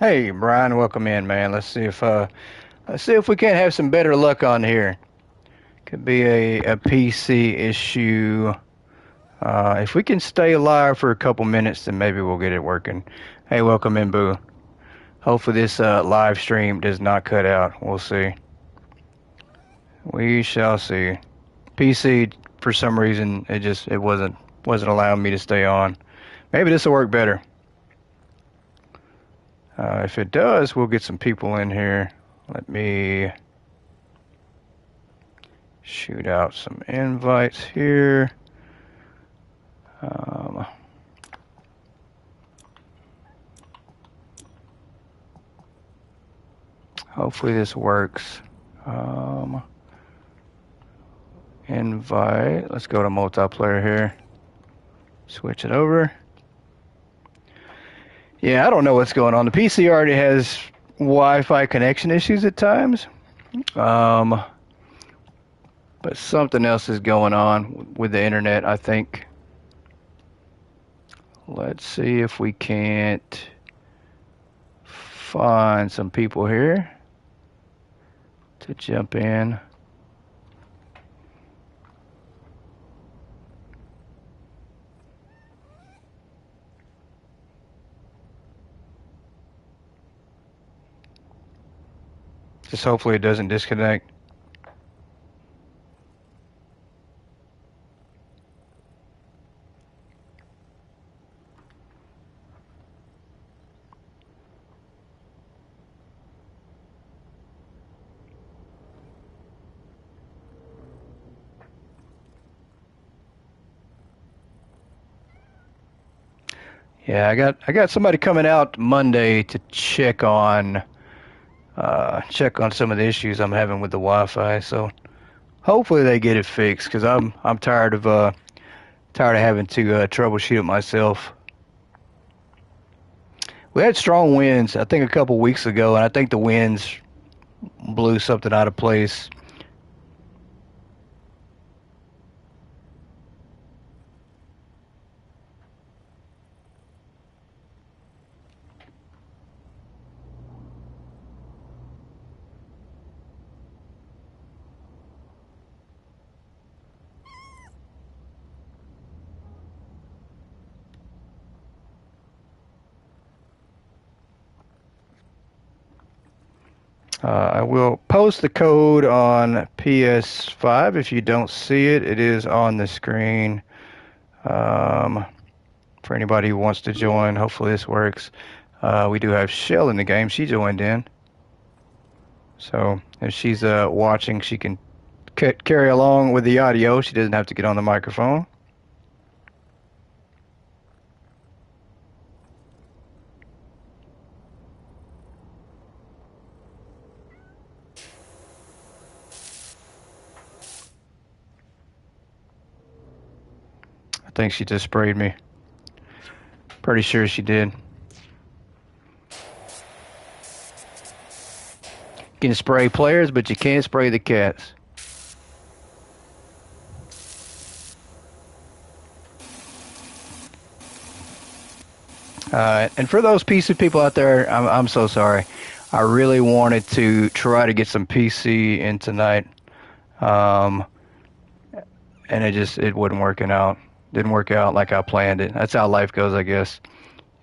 Hey Brian, welcome in, man. Let's see if we can't have some better luck on here. Could be a PC issue. If we can stay alive for a couple minutes, then maybe we'll get it working. Hey, welcome in, Boo. Hopefully this live stream does not cut out. We'll see. We shall see. PC for some reason it wasn't allowing me to stay on. Maybe this will work better. If it does, we'll get some people in here. Let me shoot out some invites here. Um, Hopefully this works. Invite. Let's go to multiplayer here. Switch it over. Yeah, I don't know what's going on. The PC already has Wi-Fi connection issues at times. But something else is going on with the internet, I think. Let's see if we can't find some people here to jump in. Just hopefully it doesn't disconnect. Yeah, I got somebody coming out Monday to check on some of the issues I'm having with the Wi-Fi. So hopefully they get it fixed because I'm tired of having to troubleshoot it myself. We had strong winds, I think, a couple weeks ago, and I think the winds blew something out of place. I will post the code on PS5. If you don't see it, it is on the screen. Um, for anybody who wants to join, hopefully this works. We do have Shell in the game. She joined in. So if she's watching, she can carry along with the audio. She doesn't have to get on the microphone. I think she just sprayed me. Pretty sure she did. You can spray players, but you can't spray the cats. And for those PC people out there, I'm so sorry. I really wanted to try to get some PC in tonight, um, and it wasn't working out. Didn't work out like I planned it. That's how life goes, I guess.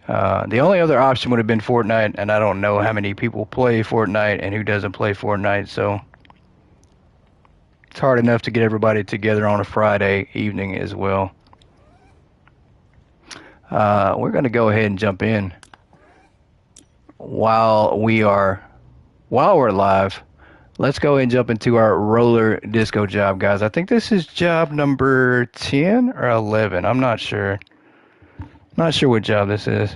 The only other option would have been Fortnite, and I don't know how many people play Fortnite and who doesn't play Fortnite, so it's hard enough to get everybody together on a Friday evening as well. We're going to go ahead and jump in while we're live. Let's go ahead and jump into our roller disco job, guys. I think this is job number 10 or 11. I'm not sure. Not sure what job this is.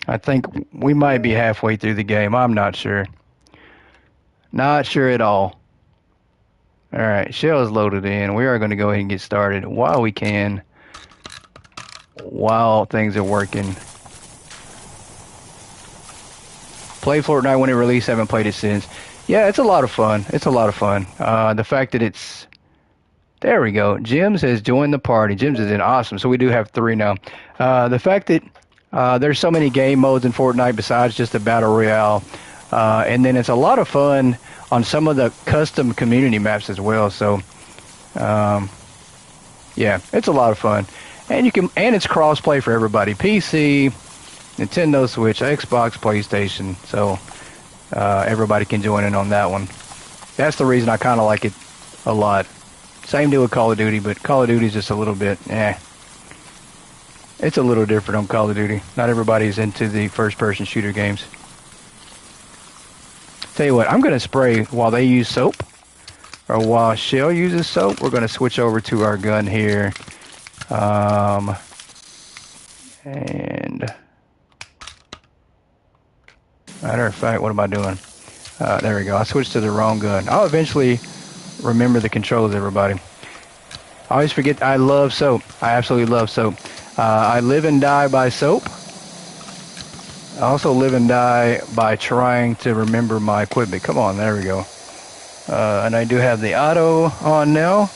I think we might be halfway through the game. I'm not sure. Not sure at all. All right, Shell is loaded in. We are going to go ahead and get started while we can, while things are working. Play Fortnite when it released. Haven't played it since. Yeah, it's a lot of fun. It's a lot of fun. The fact that it's... There we go. Jemz has joined the party. Jemz is in. Awesome. So we do have 3 now. The fact that There's so many game modes in Fortnite besides just the Battle Royale. And then it's a lot of fun on some of the custom community maps as well. So, yeah, it's a lot of fun. And it's cross-play for everybody. PC, Nintendo Switch, Xbox, PlayStation. So, everybody can join in on that one. That's the reason I kind of like it a lot. Same deal with Call of Duty, but Call of Duty is just a little bit, It's a little different on Call of Duty. Not everybody's into the first-person shooter games. Tell you what, I'm going to spray while they use soap, or while Shell uses soap. We're going to switch over to our gun here. And matter of fact, what am I doing? There we go. I switched to the wrong gun. I'll eventually remember the controls, everybody. I always forget. I love soap. I absolutely love soap. I live and die by soap. I also live and die by trying to remember my equipment. Come on, there we go. And I do have the auto on now.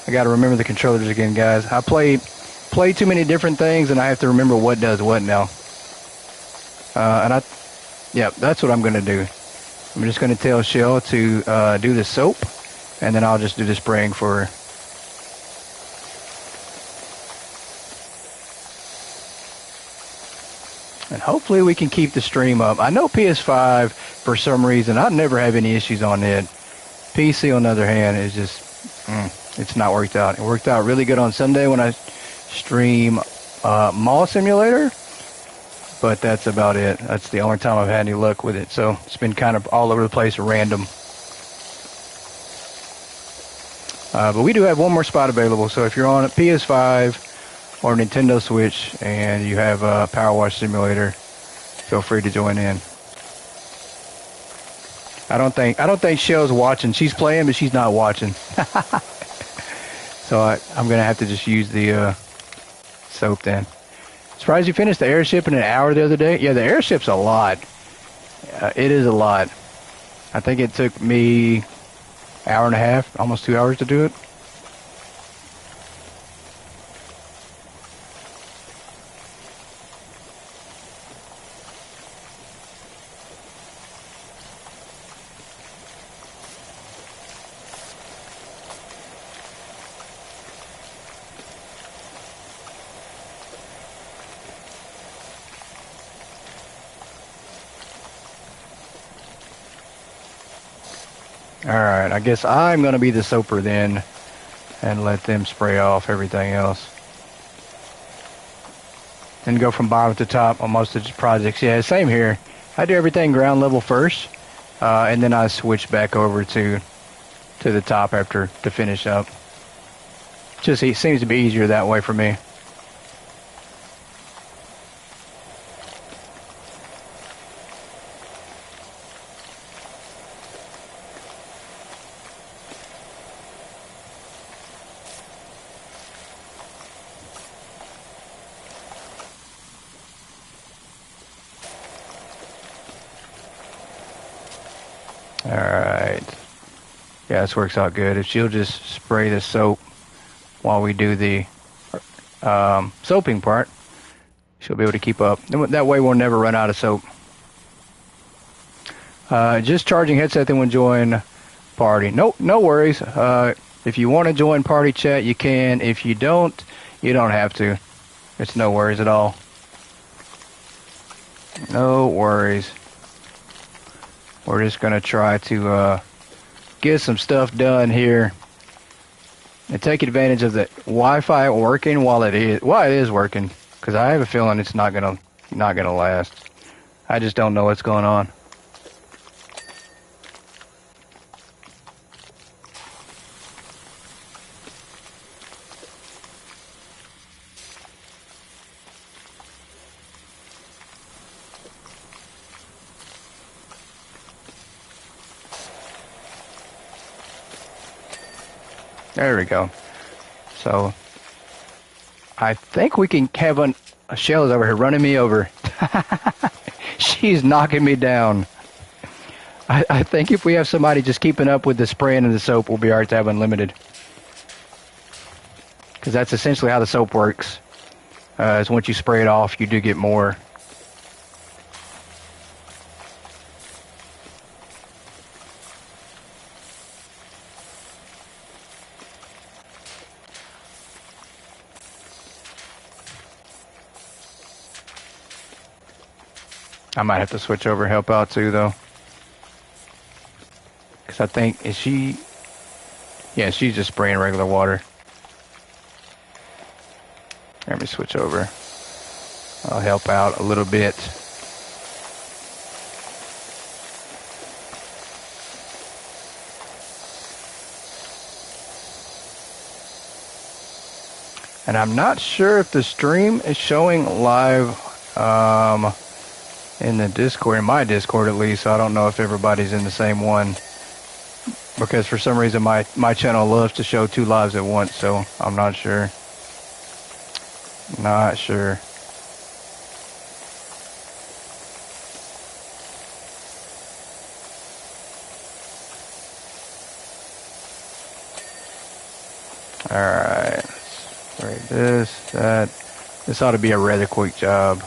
I got to remember the controllers again, guys. I play too many different things, and I have to remember what does what now. Yeah, that's what I'm going to do. I'm just going to tell Shell to do the soap, and then I'll just do the spraying for her. And hopefully we can keep the stream up. I know PS5, for some reason, I never have any issues on it. PC, on the other hand, is just, it's not worked out. It worked out really good on Sunday when I stream Mall Simulator, but that's about it. That's the only time I've had any luck with it. So it's been kind of all over the place, random. But we do have one more spot available. So if you're on a PS5 or Nintendo Switch and you have a Power Wash Simulator, feel free to join in. I don't think Shell's watching. She's playing, but she's not watching. So I'm gonna have to just use the soap then. Surprised you finished the airship in an hour the other day? Yeah, the airship's a lot. It is a lot. I think it took me hour and a half, almost 2 hours to do it. Alright, I guess I'm going to be the soaper then and let them spray off everything else. And go from bottom to top on most of the projects. Yeah, same here. I do everything ground level first, and then I switch back over to the top after to finish up. Just it seems to be easier that way for me. Alright. Yeah, this works out good. If she'll just spray the soap while we do the soaping part, she'll be able to keep up. That way we'll never run out of soap. Just charging headset, then we'll join party. No worries. If you want to join party chat, you can. If you don't, you don't have to. It's no worries at all. No worries. We're just going to try to get some stuff done here and take advantage of the Wi-Fi working while it is working, because I have a feeling it's not gonna last. I just don't know what's going on. There we go. So I think we can have a Shell is over here running me over. She's knocking me down. I think if we have somebody just keeping up with the spraying and the soap, we'll be alright to have unlimited. Because that's essentially how the soap works. is once you spray it off, you do get more. I might have to switch over and help out too, though. Because I think, is she... Yeah, she's just spraying regular water. Let me switch over. I'll help out a little bit. And I'm not sure if the stream is showing live in the Discord, in my Discord at least. So I don't know if everybody's in the same one. Because for some reason my channel loves to show 2 lives at once, so I'm not sure. Not sure. Alright. Spray this, that. This ought to be a rather quick job.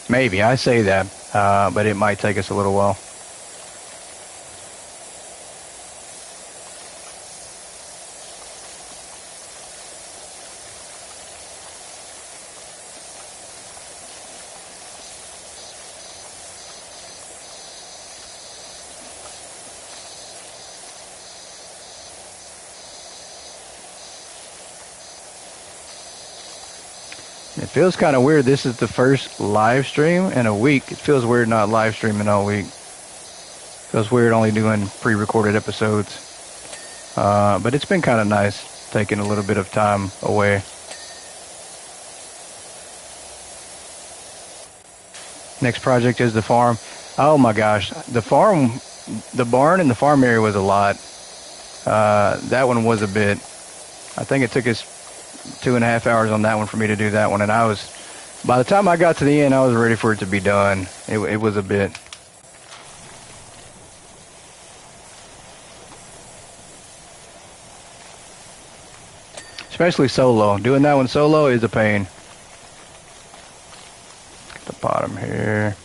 Maybe, I say that, but it might take us a little while. It feels kind of weird. This is the first live stream in a week. It feels weird not live streaming all week. Feels weird only doing pre-recorded episodes. But it's been kind of nice taking a little bit of time away. Next project is the farm. Oh my gosh. The farm, the barn and the farm area was a lot. That one was a bit. I think it took us 2.5 hours on that one for me to do that one, and by the time I got to the end, I was ready for it to be done. It was a bit. Especially solo. Doing that one solo is a pain. At the bottom here.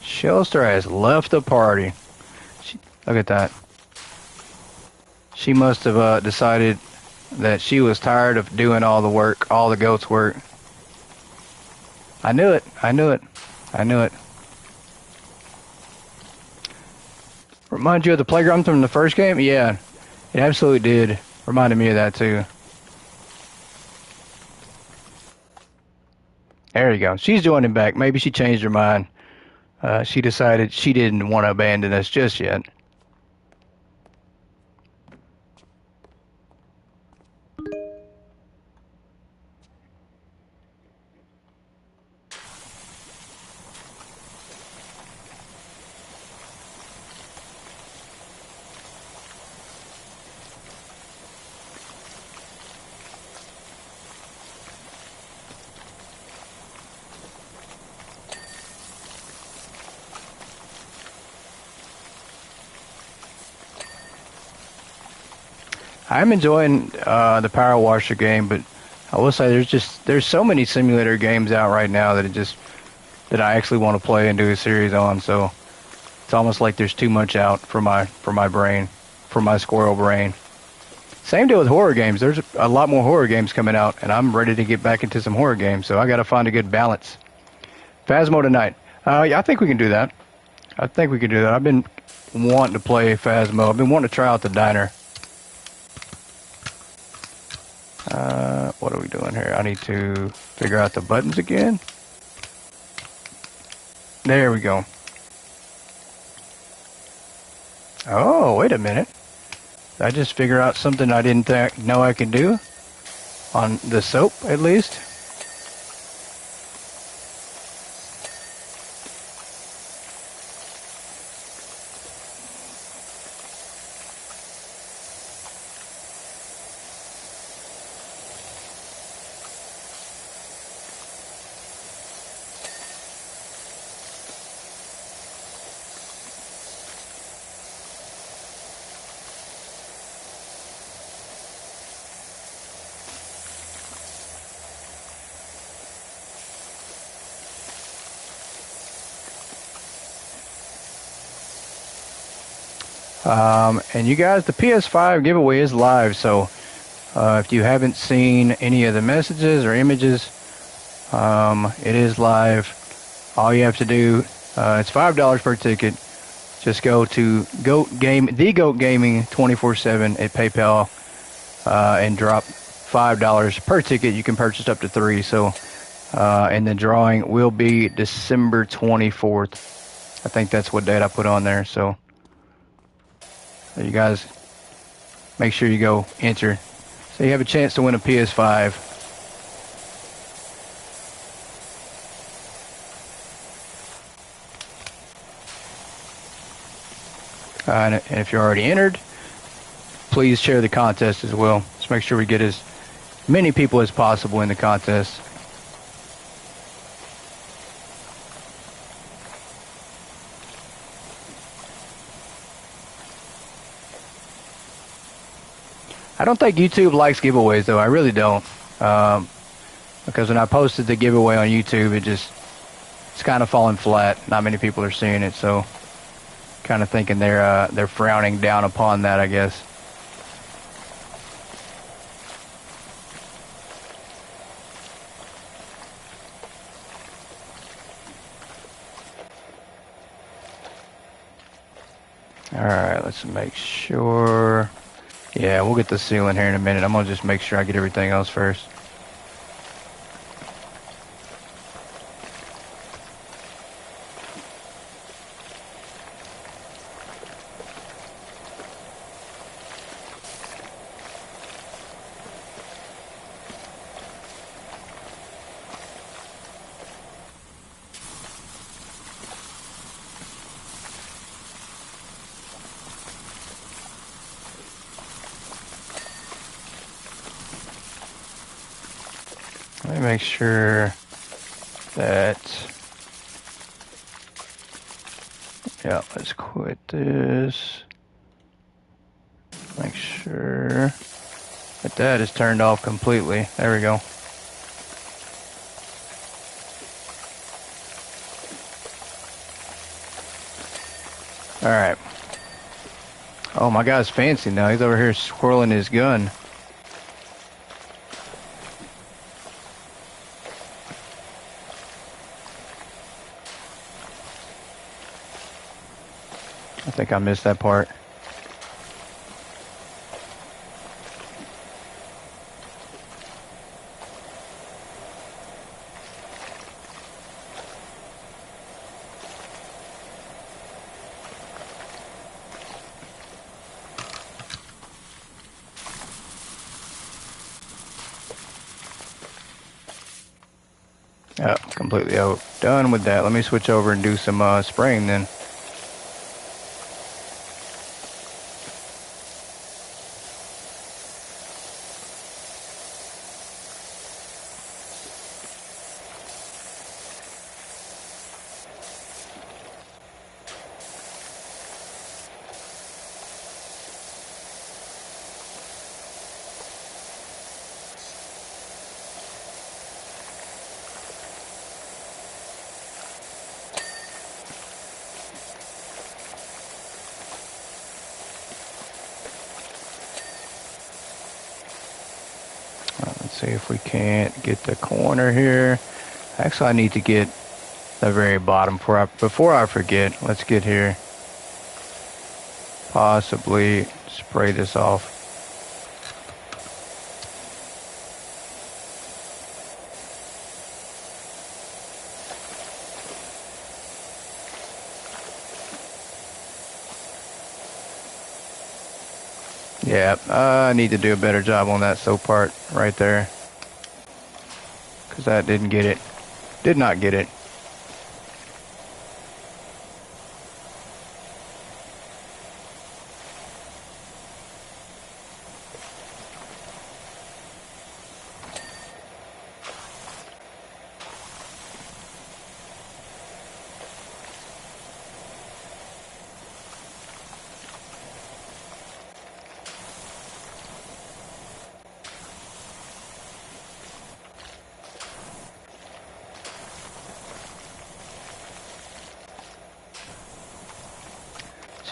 Shelster has left the party. Look at that. She must have decided that she was tired of doing all the work, all the goats' work. I knew it. I knew it. I knew it. Remind you of the playground from the first game? Yeah, it absolutely did. Reminded me of that too. There you go. She's joining back. Maybe she changed her mind. She decided she didn't want to abandon us just yet. I'm enjoying the Power Washer game, but I will say there's so many simulator games out right now that I actually want to play and do a series on. So it's almost like there's too much out for my brain, for my squirrel brain. Same deal with horror games. There's a lot more horror games coming out, and I'm ready to get back into some horror games. So I got to find a good balance. Phasmo tonight. Yeah, I think we can do that. I think we can do that. I've been wanting to play Phasmo. I've been wanting to try out the diner. What are we doing here? I need to figure out the buttons again. There we go. Oh, wait a minute. Did I just figure out something I didn't know I could do? On the soap, at least? And you guys, the PS5 giveaway is live, so if you haven't seen any of the messages or images, it is live. All you have to do, it's $5 per ticket. Just go to The Goat Gaming 24/7 at PayPal, and drop $5 per ticket. You can purchase up to 3. So, and the drawing will be December 24th. I think that's what date I put on there. So, you guys, make sure you go enter. So you have a chance to win a PS5. And if you're already entered, please share the contest as well. Let's make sure we get as many people as possible in the contest. I don't think YouTube likes giveaways, though. I really don't. Because when I posted the giveaway on YouTube, it's kind of falling flat. Not many people are seeing it, so kind of thinking they're frowning down upon that, I guess. Alright, let's make sure. Yeah, we'll get the ceiling here in a minute. I'm going to just make sure I get everything else first. Let me make sure that, yeah, let's quit this. Make sure that is turned off completely. There we go. Alright. Oh, my guy's fancy now. He's over here swirling his gun. I think I missed that part. Oh, completely out. Done with that. Let me switch over and do some spraying then. Let's see if we can't get the corner here. Actually, I need to get the very bottom before I forget. Let's get here. Possibly spray this off. Yeah, I need to do a better job on that soap part right there. Because that didn't get it. Did not get it.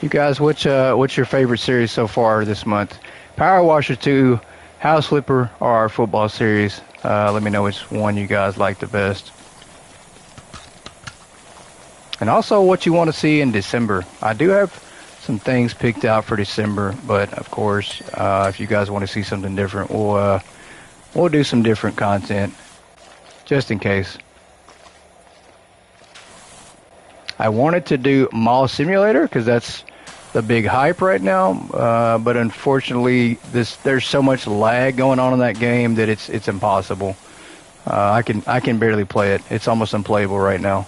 You guys, what's your favorite series so far this month? Power Washer 2, House Flipper, or our football series? Let me know which one you guys like the best. And also what you want to see in December. I do have some things picked out for December, but of course, if you guys want to see something different, we'll do some different content just in case. I wanted to do Mall Simulator because that's the big hype right now, but unfortunately, there's so much lag going on in that game that it's impossible. I can barely play it. It's almost unplayable right now.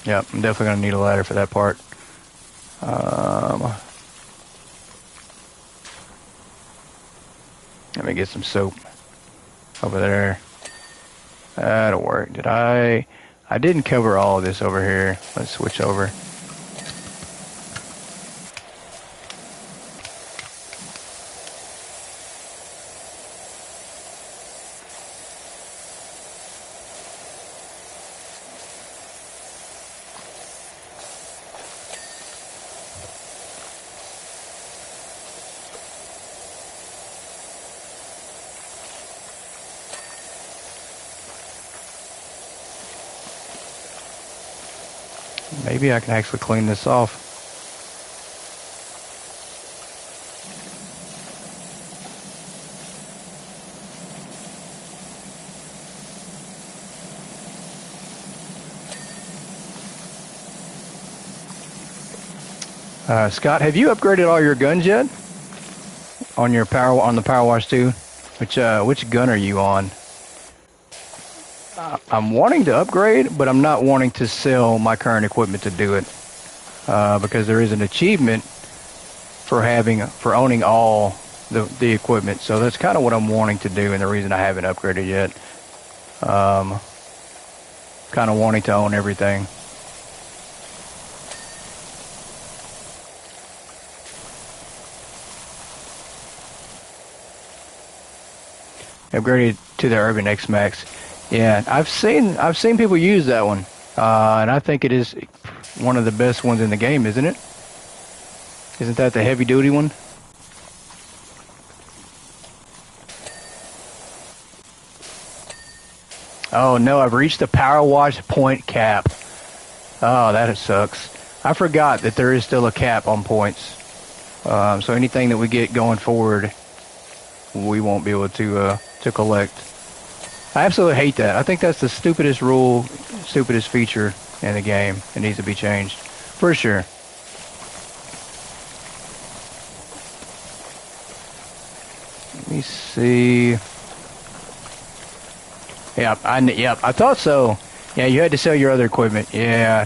Yep, I'm definitely going to need a ladder for that part. Let me get some soap over there. That'll work. I didn't cover all of this over here. Let's switch over. Maybe I can actually clean this off. Scott, have you upgraded all your guns yet? On the Power Wash 2? Which gun are you on? I'm wanting to upgrade, but I'm not wanting to sell my current equipment to do it, because there is an achievement for owning all the equipment. So that's kind of what I'm wanting to do, and the reason I haven't upgraded yet. Kind of wanting to own everything. Upgraded to the Urban X Max. Yeah, I've seen people use that one, and I think it is one of the best ones in the game, isn't it? Isn't that the heavy duty one? Oh no, I've reached the Power Wash point cap. Oh, that sucks. I forgot that there is still a cap on points. So anything that we get going forward, we won't be able to collect. I absolutely hate that. I think that's the stupidest rule, stupidest feature in the game. It needs to be changed, for sure. Let me see. Yep, I thought so. Yeah, you had to sell your other equipment. Yeah.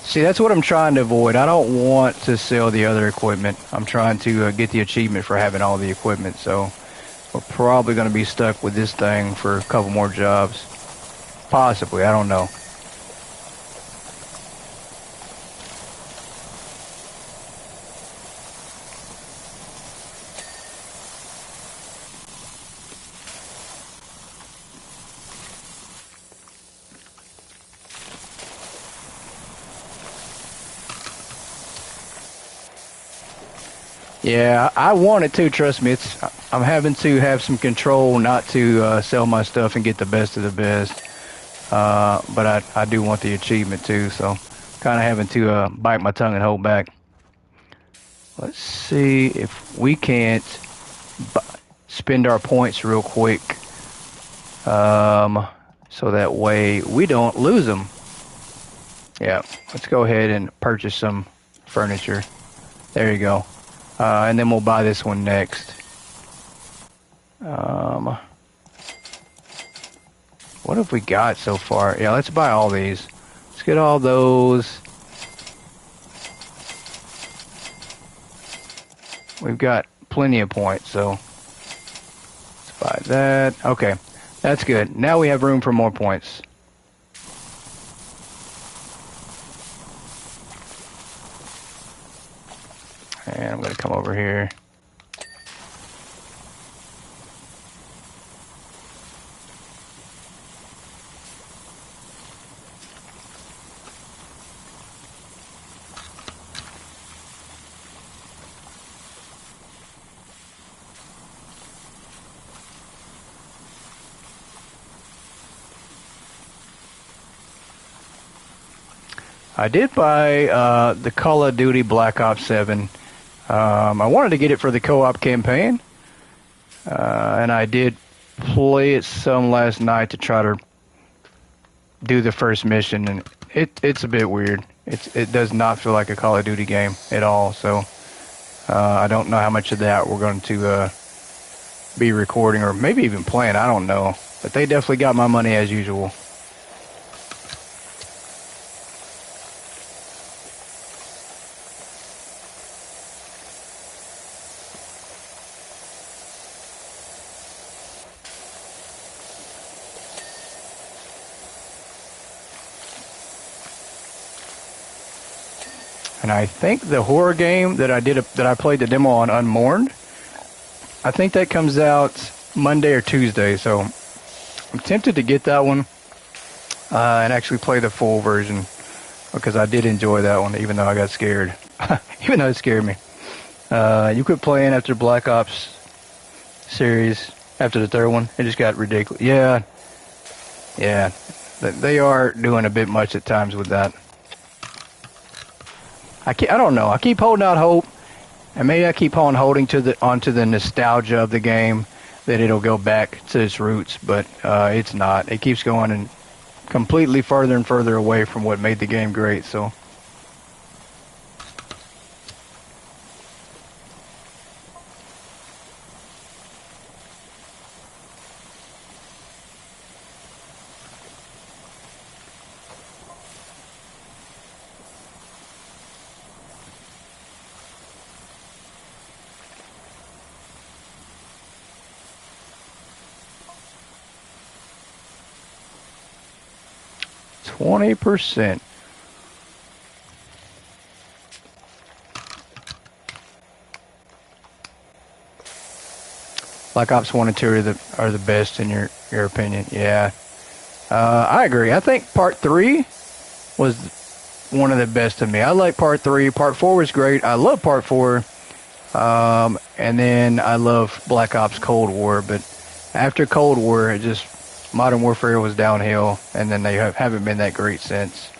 See, that's what I'm trying to avoid. I don't want to sell the other equipment. I'm trying to get the achievement for having all the equipment, so we're probably going to be stuck with this thing for a couple more jobs. Possibly, I don't know. Yeah, I want it to. Trust me, I'm having to have some control not to sell my stuff and get the best of the best. But I do want the achievement too, so kind of having to bite my tongue and hold back. Let's see if we can't spend our points real quick, so that way we don't lose them. Yeah, let's go ahead and purchase some furniture. There you go. And then we'll buy this one next. What have we got so far? Yeah, let's buy all these. Let's get all those. We've got plenty of points, so let's buy that. Okay, that's good. Now we have room for more points. And I'm going to come over here. I did buy the Call of Duty Black Ops 7. I wanted to get it for the co-op campaign, and I did play it some last night to try to do the first mission, and it's a bit weird. It does not feel like a Call of Duty game at all, so I don't know how much of that we're going to be recording or maybe even playing. I don't know, but they definitely got my money as usual. And I think the horror game that I played the demo on, Unmourned, I think that comes out Monday or Tuesday. So I'm tempted to get that one and actually play the full version because I did enjoy that one, even though I got scared. Even though it scared me. You quit playing after Black Ops series, after the third one. It just got ridiculous. Yeah. They are doing a bit much at times with that. I don't know. I keep holding out hope, and maybe I keep on holding onto the nostalgia of the game that it'll go back to its roots, but it's not. It keeps going and completely further and further away from what made the game great. So. %. Black Ops 1 and 2 are the best in your opinion. Yeah. I agree. I think Part 3 was one of the best to me. I like Part 3. Part 4 was great. I love Part 4. And then I love Black Ops Cold War. But after Cold War, Modern Warfare was downhill, and then they haven't been that great since.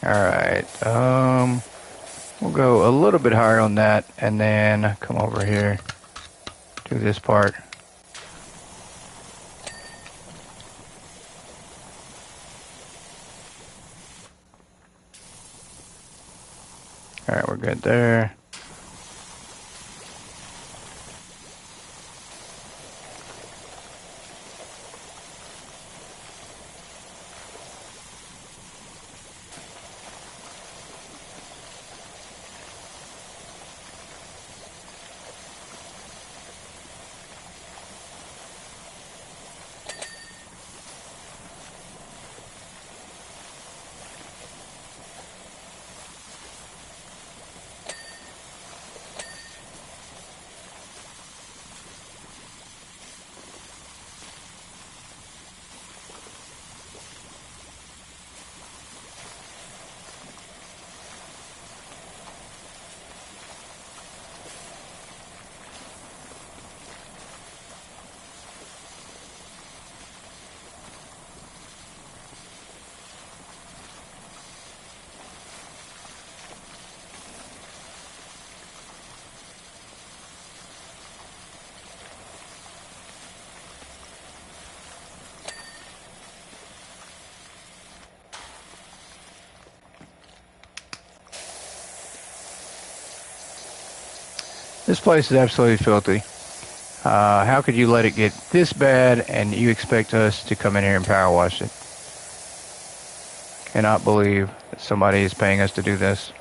Alright, we'll go a little bit higher on that, and then come over here, do this part. Alright, we're good there. This place is absolutely filthy. How could you let it get this bad and you expect us to come in here and power wash it? Cannot believe that somebody is paying us to do this.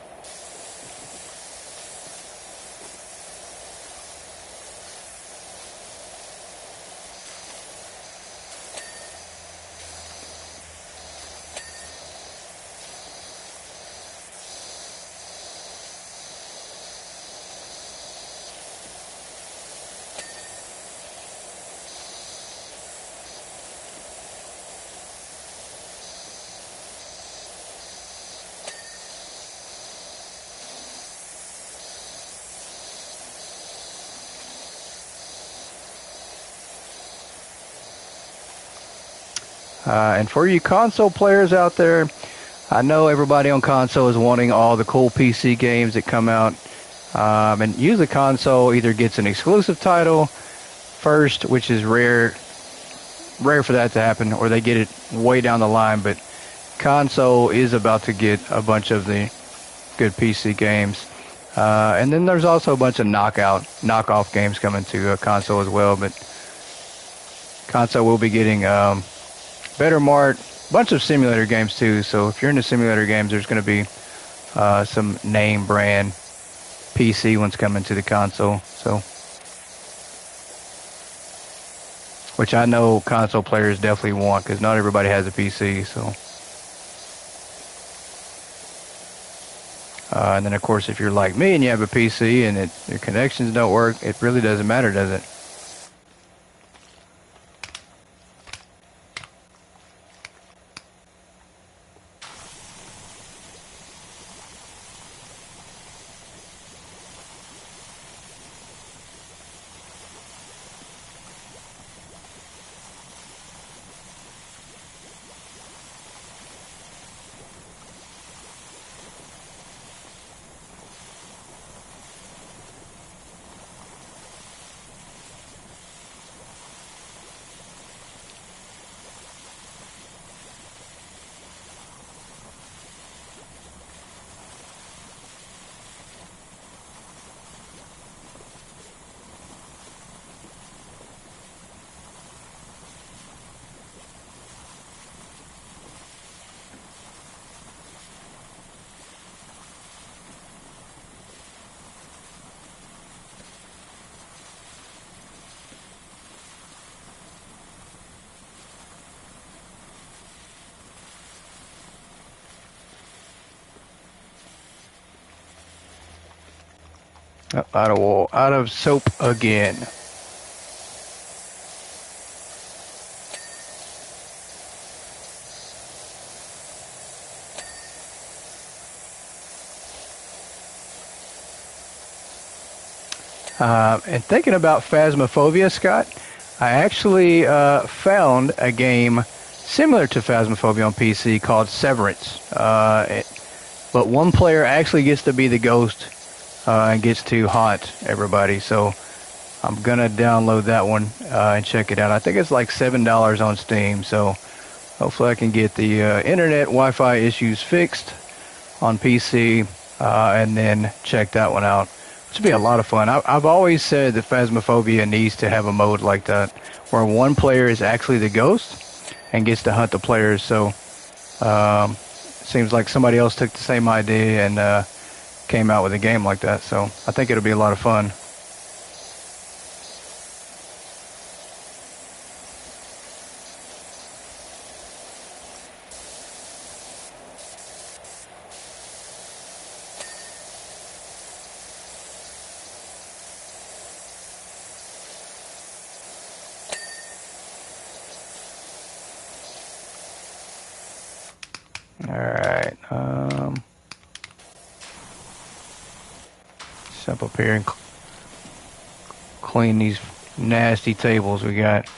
And for you console players out there, I know everybody on console is wanting all the cool PC games that come out. And usually console either gets an exclusive title first, which is rare for that to happen, or they get it way down the line. But console is about to get a bunch of the good PC games. And then there's also a bunch of knockoff games coming to console as well. But console will be getting Better Mart, bunch of simulator games too. So if you're into simulator games, there's going to be some name brand PC ones coming to the console. So, which I know console players definitely want because not everybody has a PC. So, and then of course, if you're like me and you have a PC and your connections don't work, it really doesn't matter, does it? Out of soap again. And thinking about Phasmophobia, Scott, I actually found a game similar to Phasmophobia on PC called Severance. But one player actually gets to be the ghost and gets to haunt everybody. So I'm going to download that one and check it out. I think it's like $7 on Steam. So hopefully I can get the internet Wi-Fi issues fixed on PC and then check that one out. Which would be a lot of fun. I've always said that Phasmophobia needs to have a mode like that where one player is actually the ghost and gets to hunt the players. So seems like somebody else took the same idea and came out with a game like that. So I think it'll be a lot of fun. All right. Step up here and clean these nasty tables we got.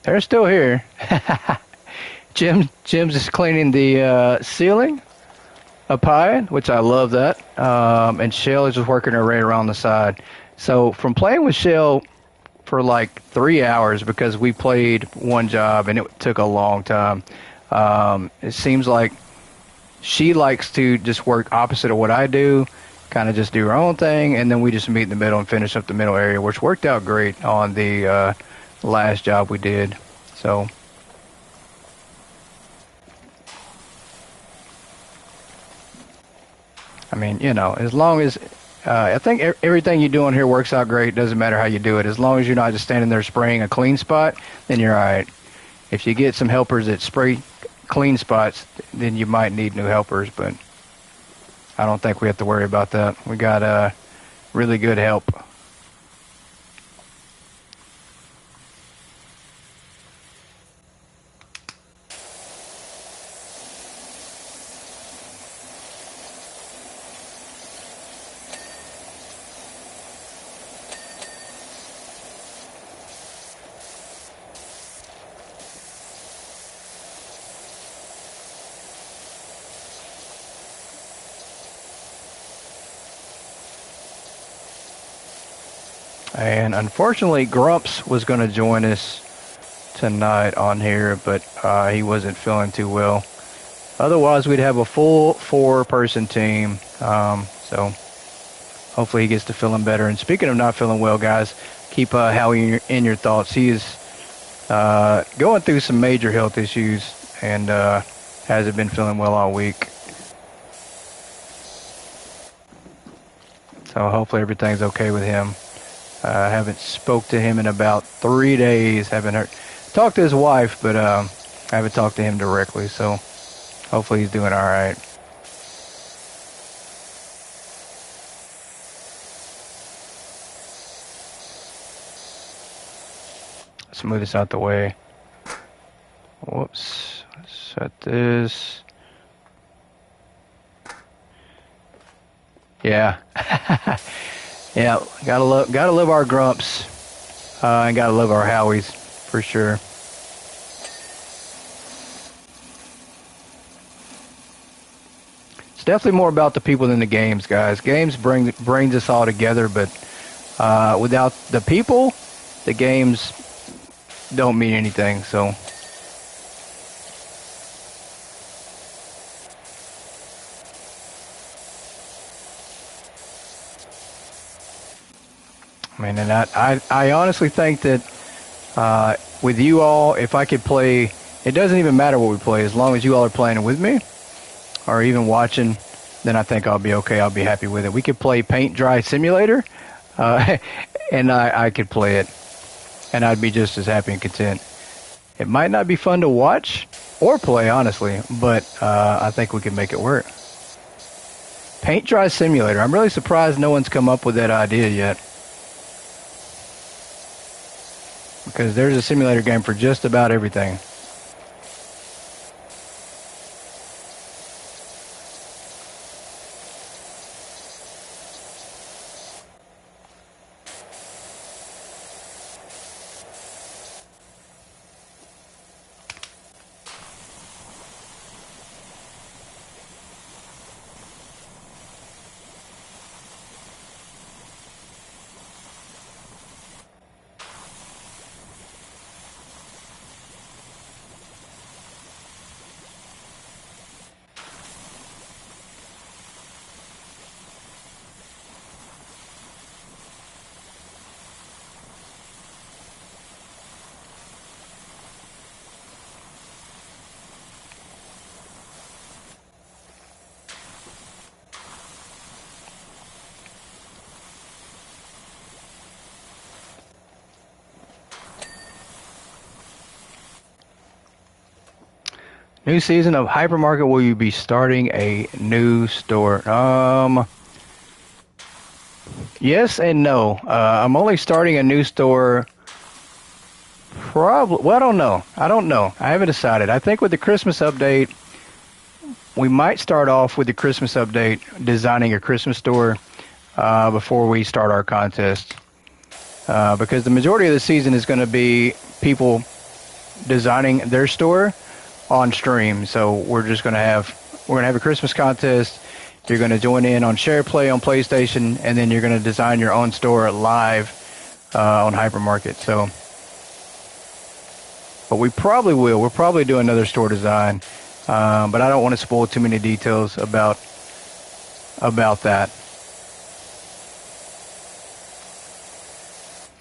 They're still here. Jim's is cleaning the ceiling up high, which I love that. And Shell is just working her right around the side. So from playing with Shell for like 3 hours because we played one job and it took a long time. It seems like she likes to just work opposite of what I do, kind of just do her own thing, and then we just meet in the middle and finish up the middle area, which worked out great on the last job we did. So, I mean, as long as I think everything you do on here works out great. Doesn't matter how you do it. As long as you're not just standing there spraying a clean spot, then you're all right. If you get some helpers that spray clean spots, then you might need new helpers, but I don't think we have to worry about that. We got really good help. And unfortunately, Grumps was going to join us tonight on here, but he wasn't feeling too well. Otherwise, we'd have a full four-person team. So hopefully he gets to feeling better. And speaking of not feeling well, guys, keep Howie in your thoughts. He is going through some major health issues and hasn't been feeling well all week. So hopefully everything's okay with him. I haven't spoke to him in about 3 days. Haven't talked to his wife, but I haven't talked to him directly. So hopefully he's doing all right. Let's move this out the way. Whoops. Let's set this. Yeah. Yeah, gotta love our Grumps, and gotta love our Howies for sure. It's definitely more about the people than the games, guys. Games brings us all together, but without the people, the games don't mean anything. So. I mean, and I honestly think that with you all, if I could play, it doesn't even matter what we play, as long as you all are playing with me or even watching, then I think I'll be okay. I'll be happy with it. We could play Paint Dry Simulator, and I could play it, and I'd be just as happy and content. It might not be fun to watch or play, honestly, but I think we can make it work. Paint Dry Simulator. I'm really surprised no one's come up with that idea yet. Because there's a simulator game for just about everything. New season of Hypermarket, will you be starting a new store? Yes and no. I'm only starting a new store. Probably. Well, I don't know. I haven't decided. I think with the Christmas update, we might start off with the Christmas update, designing a Christmas store before we start our contest. Because the majority of the season is going to be people designing their store on stream. So we're gonna have a Christmas contest. You're gonna join in on Share Play on PlayStation, and then you're gonna design your own store live on Hypermarket. So, but we probably will. We'll probably do another store design, but I don't want to spoil too many details about that.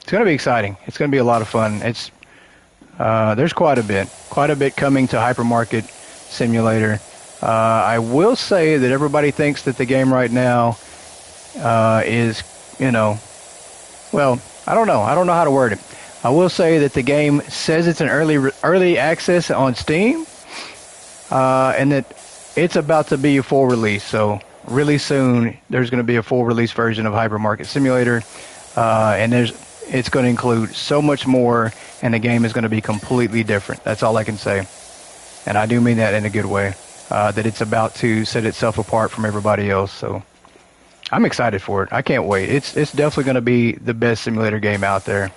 It's going to be exciting. It's going to be a lot of fun. There's quite a bit coming to Hypermarket Simulator. I will say that everybody thinks that the game right now is, well, I don't know. I don't know how to word it. I will say that the game says it's an early access on Steam, and that it's about to be a full release. So really soon, there's going to be a full release version of Hypermarket Simulator, and it's going to include so much more, and the game is going to be completely different. That's all I can say, and I do mean that in a good way. That it's about to set itself apart from everybody else. So I'm excited for it. I can't wait. It's definitely going to be the best simulator game out there.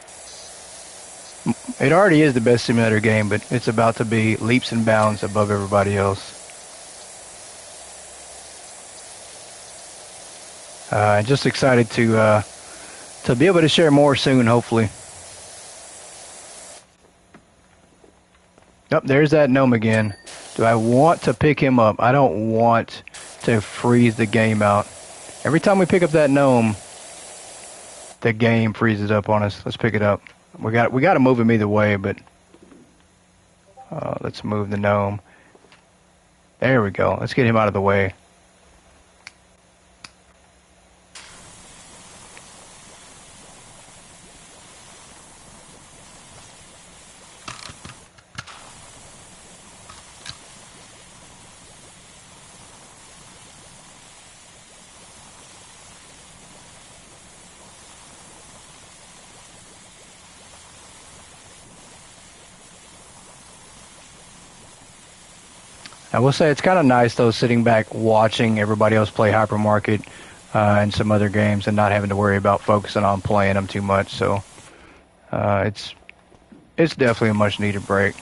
It already is the best simulator game, but it's about to be leaps and bounds above everybody else. Just excited to be able to share more soon, hopefully. Yep, there's that gnome again. Do I want to pick him up? I don't want to freeze the game out. Every time we pick up that gnome, the game freezes up on us. Let's pick it up. We got to move him either way, but let's move the gnome. There we go. Let's get him out of the way. I will say it's kind of nice, though, sitting back watching everybody else play Hypermarket and some other games and not having to worry about focusing on playing them too much. So it's definitely a much-needed break.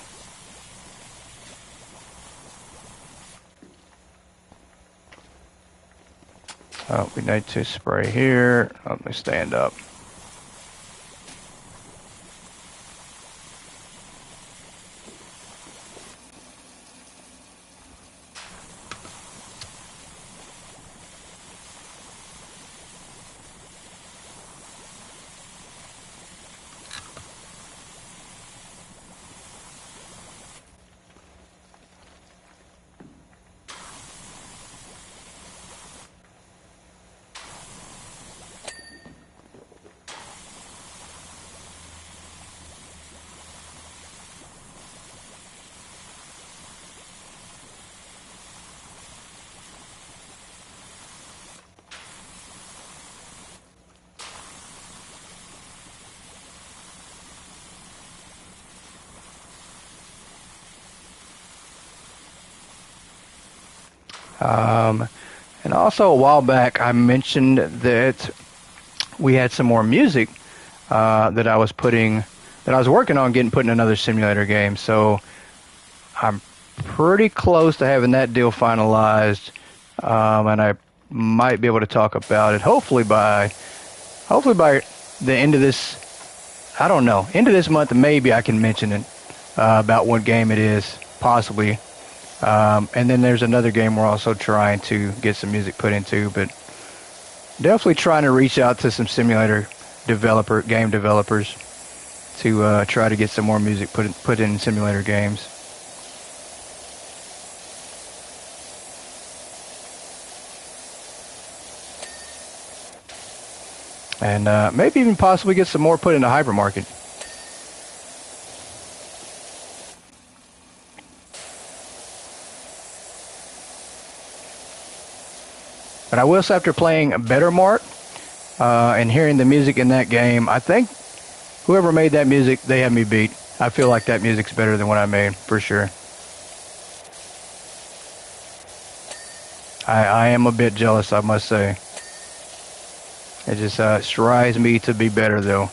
Oh, we need to spray here. Let me stand up. And also a while back, I mentioned that we had some more music that I was working on put in another simulator game. So I'm pretty close to having that deal finalized, and I might be able to talk about it. Hopefully by the end of this, I don't know, end of this month, maybe I can mention it about what game it is, possibly. And then there's another game we're also trying to get some music put into, but definitely trying to reach out to some simulator game developers to try to get some more music put in simulator games. And maybe even possibly get some more put into Hypermarket. But I will say, after playing Better Mark and hearing the music in that game, I think whoever made that music, they had me beat. I feel like that music's better than what I made, for sure. I am a bit jealous, I must say. It just strives me to be better, though.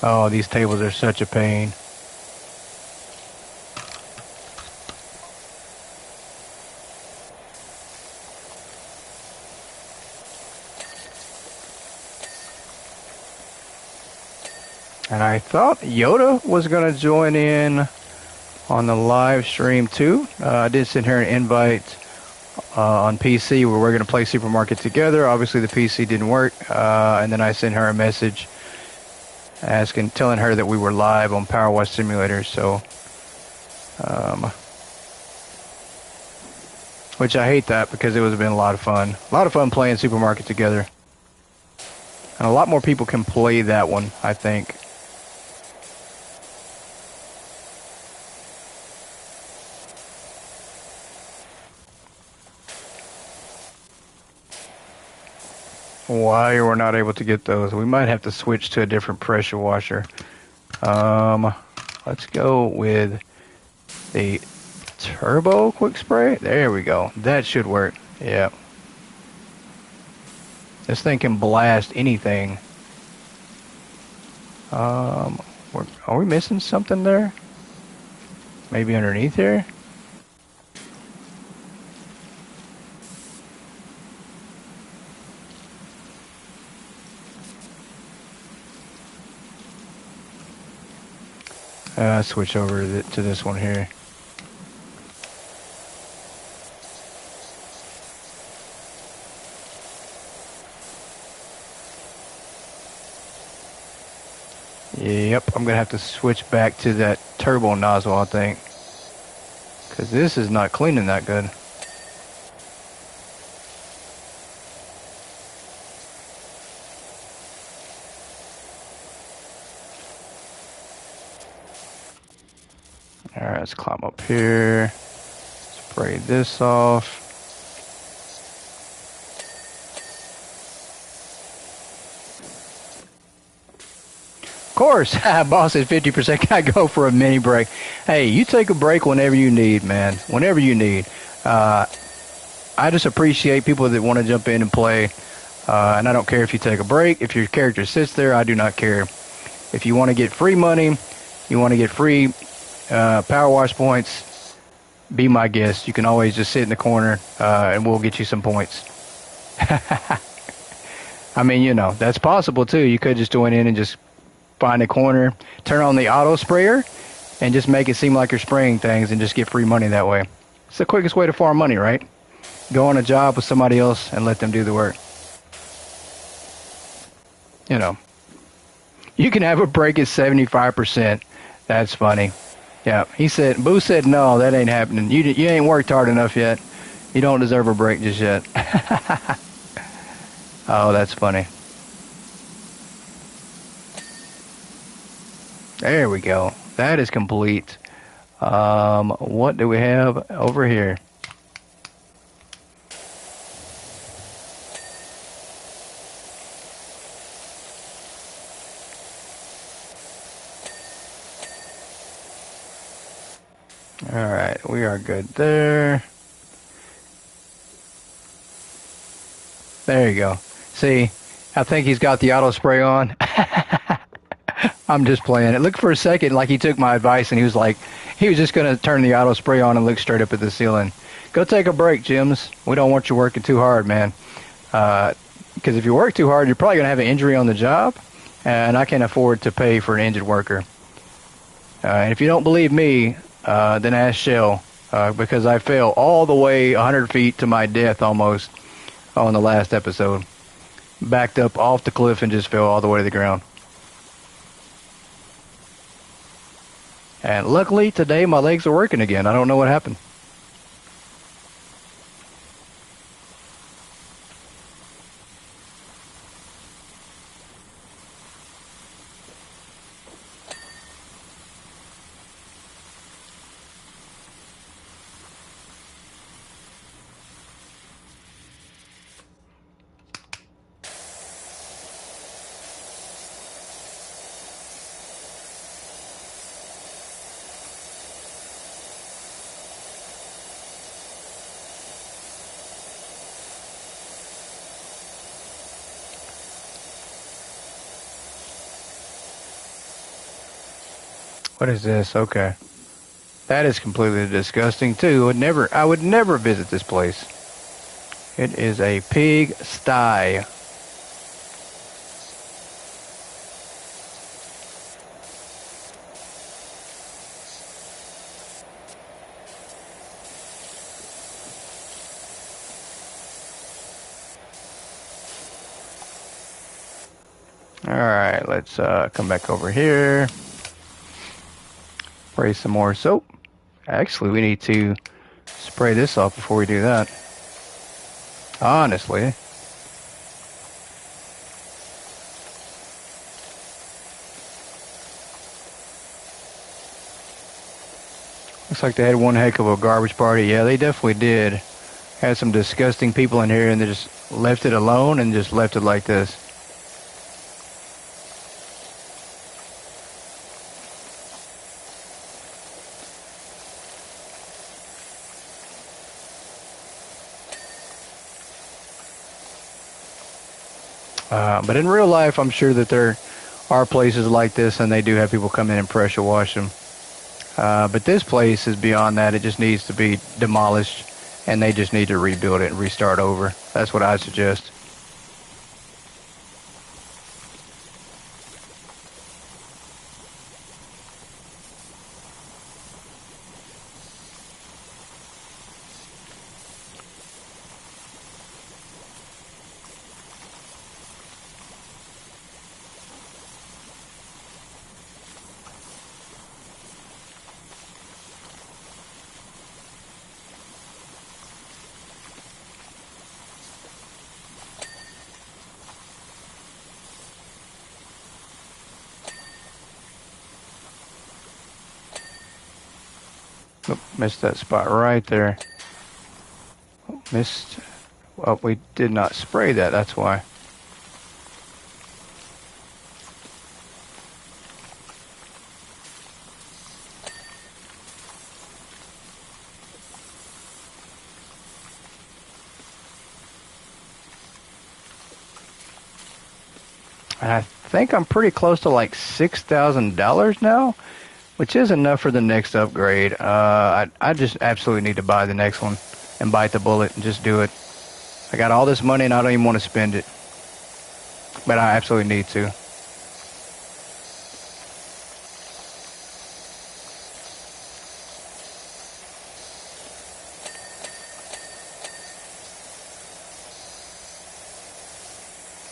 Oh, these tables are such a pain. And I thought Yoda was going to join in on the live stream too. I did send her an invite on PC where we're going to play Supermarket together. Obviously, the PC didn't work. And then I sent her a message telling her that we were live on Power Wash Simulator. So, which I hate that because it would have been a lot of fun. A lot of fun playing Supermarket together. And a lot more people can play that one, I think. Why we're not able to get those? We might have to switch to a different pressure washer. Let's go with the turbo quick spray. There we go. That should work. Yeah. This thing can blast anything. Are we missing something there? Maybe underneath here? Switch over to this one here. Yep, I'm going to have to switch back to that turbo nozzle, I think. Because this is not cleaning that good. Alright, let's climb up here. Spray this off. Of course, boss said 50%. Can I go for a mini break? Hey, you take a break whenever you need, man. Whenever you need. I just appreciate people that want to jump in and play. And I don't care if you take a break. If your character sits there, I do not care. If you want to get free money, you want to get free power wash points, be my guest. You can always just sit in the corner and we'll get you some points. I mean, you know, that's possible too. You could just join in and just find a corner, turn on the auto sprayer, and just make it seem like you're spraying things and just get free money that way. It's the quickest way to farm money, right? Go on a job with somebody else and let them do the work. You know, you can have a break at 75%. That's funny. Yeah, Boo said, no, that ain't happening. You ain't worked hard enough yet. You don't deserve a break just yet. Oh, that's funny. There we go. That is complete. What do we have over here? Alright, we are good there. There you go. See, I think he's got the auto spray on. I'm just playing. It looked for a second like he took my advice and he was just going to turn the auto spray on and look straight up at the ceiling. Go take a break, Jemz. We don't want you working too hard, man. Because if you work too hard, you're probably going to have an injury on the job, and I can't afford to pay for an injured worker. And if you don't believe me, then ask Shell, because I fell all the way 100 feet to my death almost on the last episode. Backed up off the cliff and just fell all the way to the ground. And luckily today my legs are working again. I don't know what happened. What is this? Okay. That is completely disgusting too. I would never visit this place. It is a pig sty. All right, let's come back over here. Spray some more soap. Actually, we need to spray this off before we do that. Honestly. Looks like they had one heck of a garbage party. Yeah, they definitely did. Had some disgusting people in here and they just left it alone and just left it like this. But in real life, I'm sure that there are places like this and they do have people come in and pressure wash them. But this place is beyond that. It just needs to be demolished and they just need to rebuild it and restart over. That's what I suggest. Oop, missed that spot right there. Missed. Well, we did not spray that, that's why. I think I'm pretty close to like $6,000 now, which is enough for the next upgrade. I just absolutely need to buy the next one and bite the bullet and just do it. I got all this money and I don't even want to spend it, but I absolutely need to.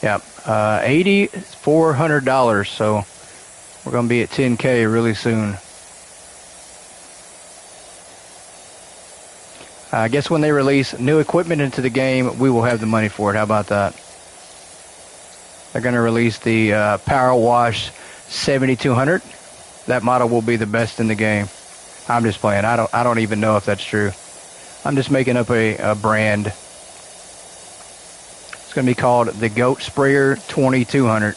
Yeah, $8,400. So we're gonna be at 10K really soon. I guess when they release new equipment into the game, we will have the money for it. How about that? They're going to release the Power Wash 7200. That model will be the best in the game. I'm just playing. I don't even know if that's true. I'm just making up a brand. It's going to be called the Goat Sprayer 2200.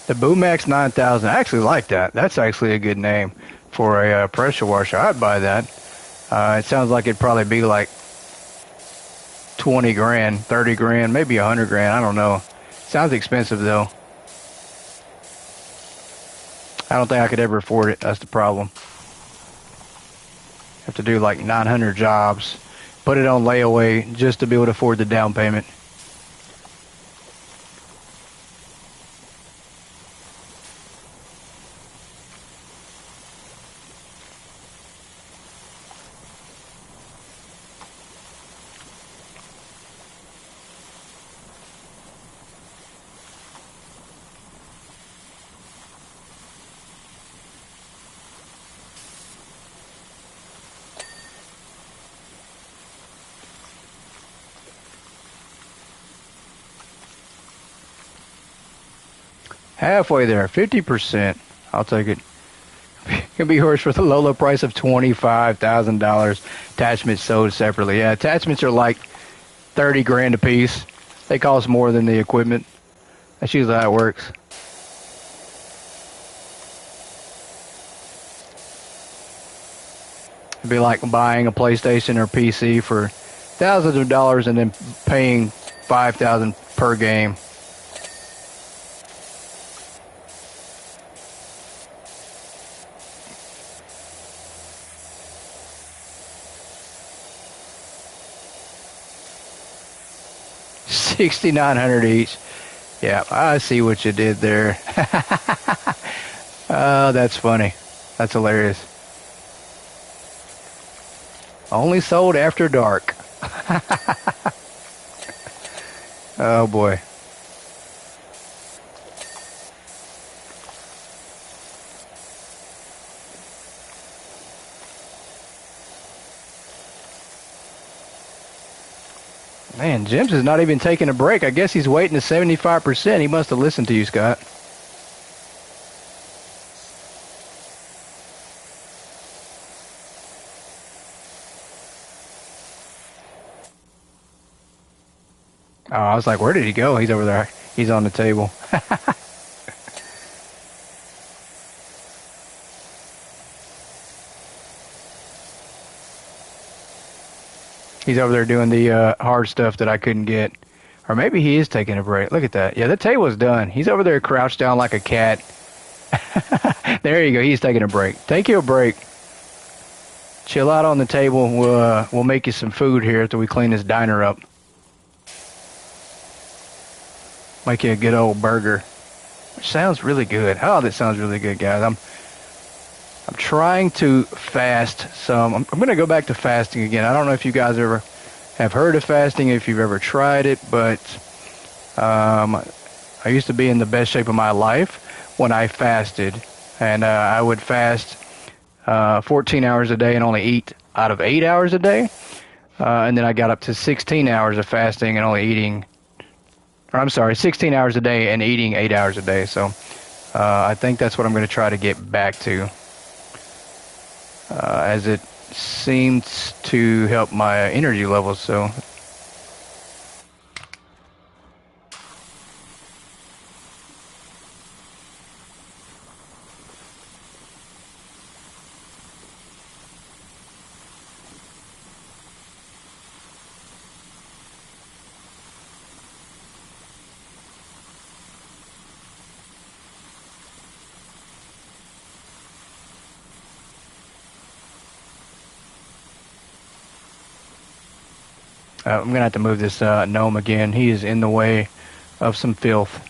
The Boomax 9000. I actually like that. That's actually a good name for a pressure washer. I'd buy that. It sounds like it'd probably be like 20 grand, 30 grand, maybe 100 grand. I don't know. Sounds expensive though. I don't think I could ever afford it. That's the problem. Have to do like 900 jobs, put it on layaway just to be able to afford the down payment. Halfway there, 50%. I'll take it. Can be yours for the low, low price of $25,000. Attachments sold separately. Yeah, attachments are like 30 grand a piece. They cost more than the equipment. That's usually how it works. It'd be like buying a PlayStation or PC for thousands of dollars and then paying $5,000 per game. $6,900 each. Yeah, I see what you did there. Oh, that's funny. That's hilarious. Only sold after dark. Oh boy. Man, Jemz is not even taking a break. I guess he's waiting to 75%. He must have listened to you, Scott. Oh, I was like, where did he go? He's over there. He's on the table. He's over there doing the hard stuff that I couldn't get. Or maybe he is taking a break. Look at that. Yeah, the table's done. He's over there crouched down like a cat. There you go. He's taking a break. Take you a break. Chill out on the table. We'll make you some food here after we clean this diner up. Make you a good old burger. Which sounds really good. Oh, that sounds really good, guys. I'm trying to fast some. I'm going to go back to fasting again. I don't know if you guys ever have heard of fasting, if you've ever tried it, but I used to be in the best shape of my life when I fasted. And I would fast 14 hours a day and only eat out of 8 hours a day. And then I got up to 16 hours of fasting and only eating, or I'm sorry, 16 hours a day and eating 8 hours a day. So I think that's what I'm going to try to get back to. As it seems to help my energy levels. So I'm going to have to move this gnome again. He is in the way of some filth.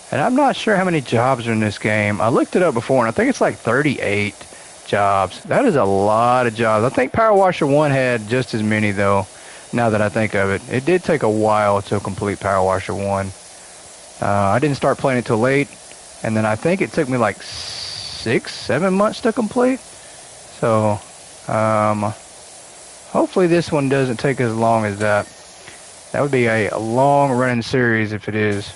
And I'm not sure how many jobs are in this game. I looked it up before, and I think it's like 38 jobs. That is a lot of jobs. I think Power Washer 1 had just as many, though, now that I think of it. It did take a while to complete Power Washer 1. I didn't start playing it till late, and then I think it took me like 6, 7 months to complete. So, hopefully this one doesn't take as long as that. That would be a long-running series if it is.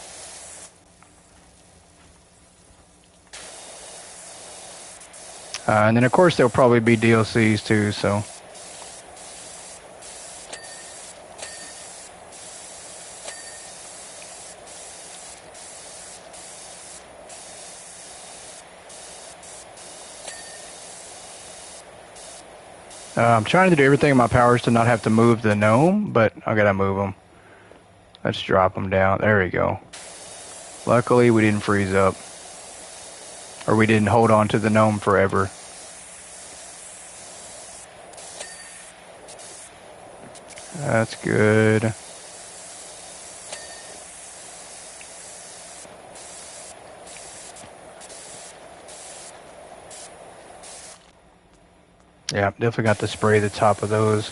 And then, of course, there'll probably be DLCs, too, so. I'm trying to do everything in my powers to not have to move the gnome, but I gotta move him. Let's drop him down. There we go. Luckily, we didn't freeze up. Or we didn't hold on to the gnome forever. That's good. Yeah, definitely got to spray the top of those.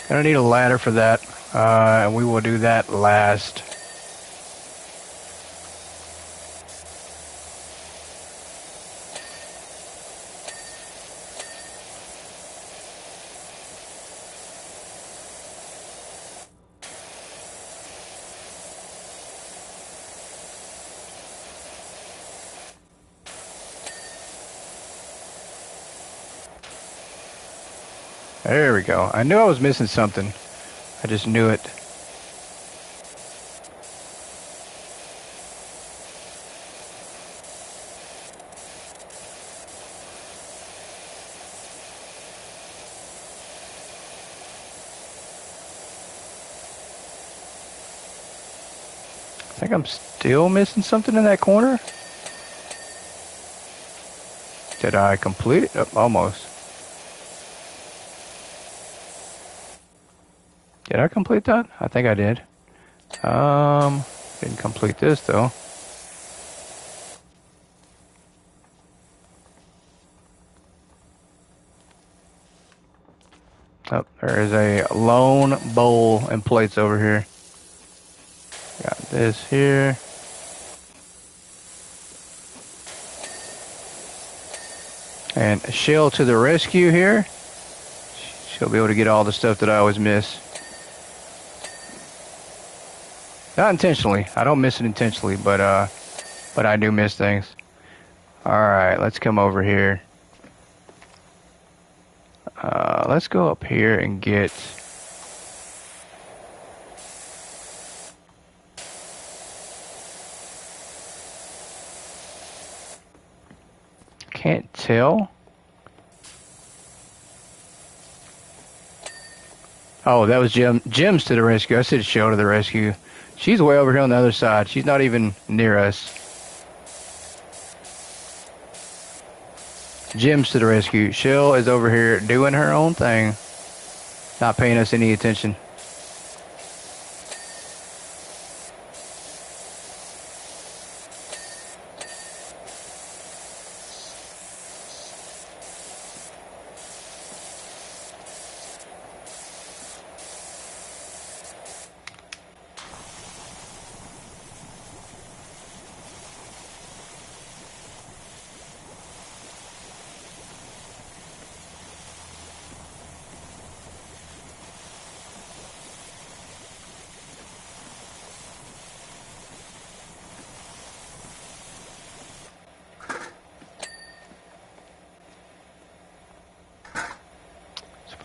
Gonna need a ladder for that, and we will do that last. There we go. I knew I was missing something. I just knew it. I think I'm still missing something in that corner. Did I complete it? Oh, almost. Did I complete that? I think I did. Didn't complete this though. Oh, there is a lone bowl and plates over here. Got this here. And Shell to the rescue here. She'll be able to get all the stuff that I always miss. Not intentionally. I don't miss it intentionally, but I do miss things. All right, let's come over here. Let's go up here and get. Can't tell. Oh, that was Jemz to the rescue. I said Shell to the rescue. She's way over here on the other side. She's not even near us. Jemz to the rescue. Shell is over here doing her own thing. Not paying us any attention.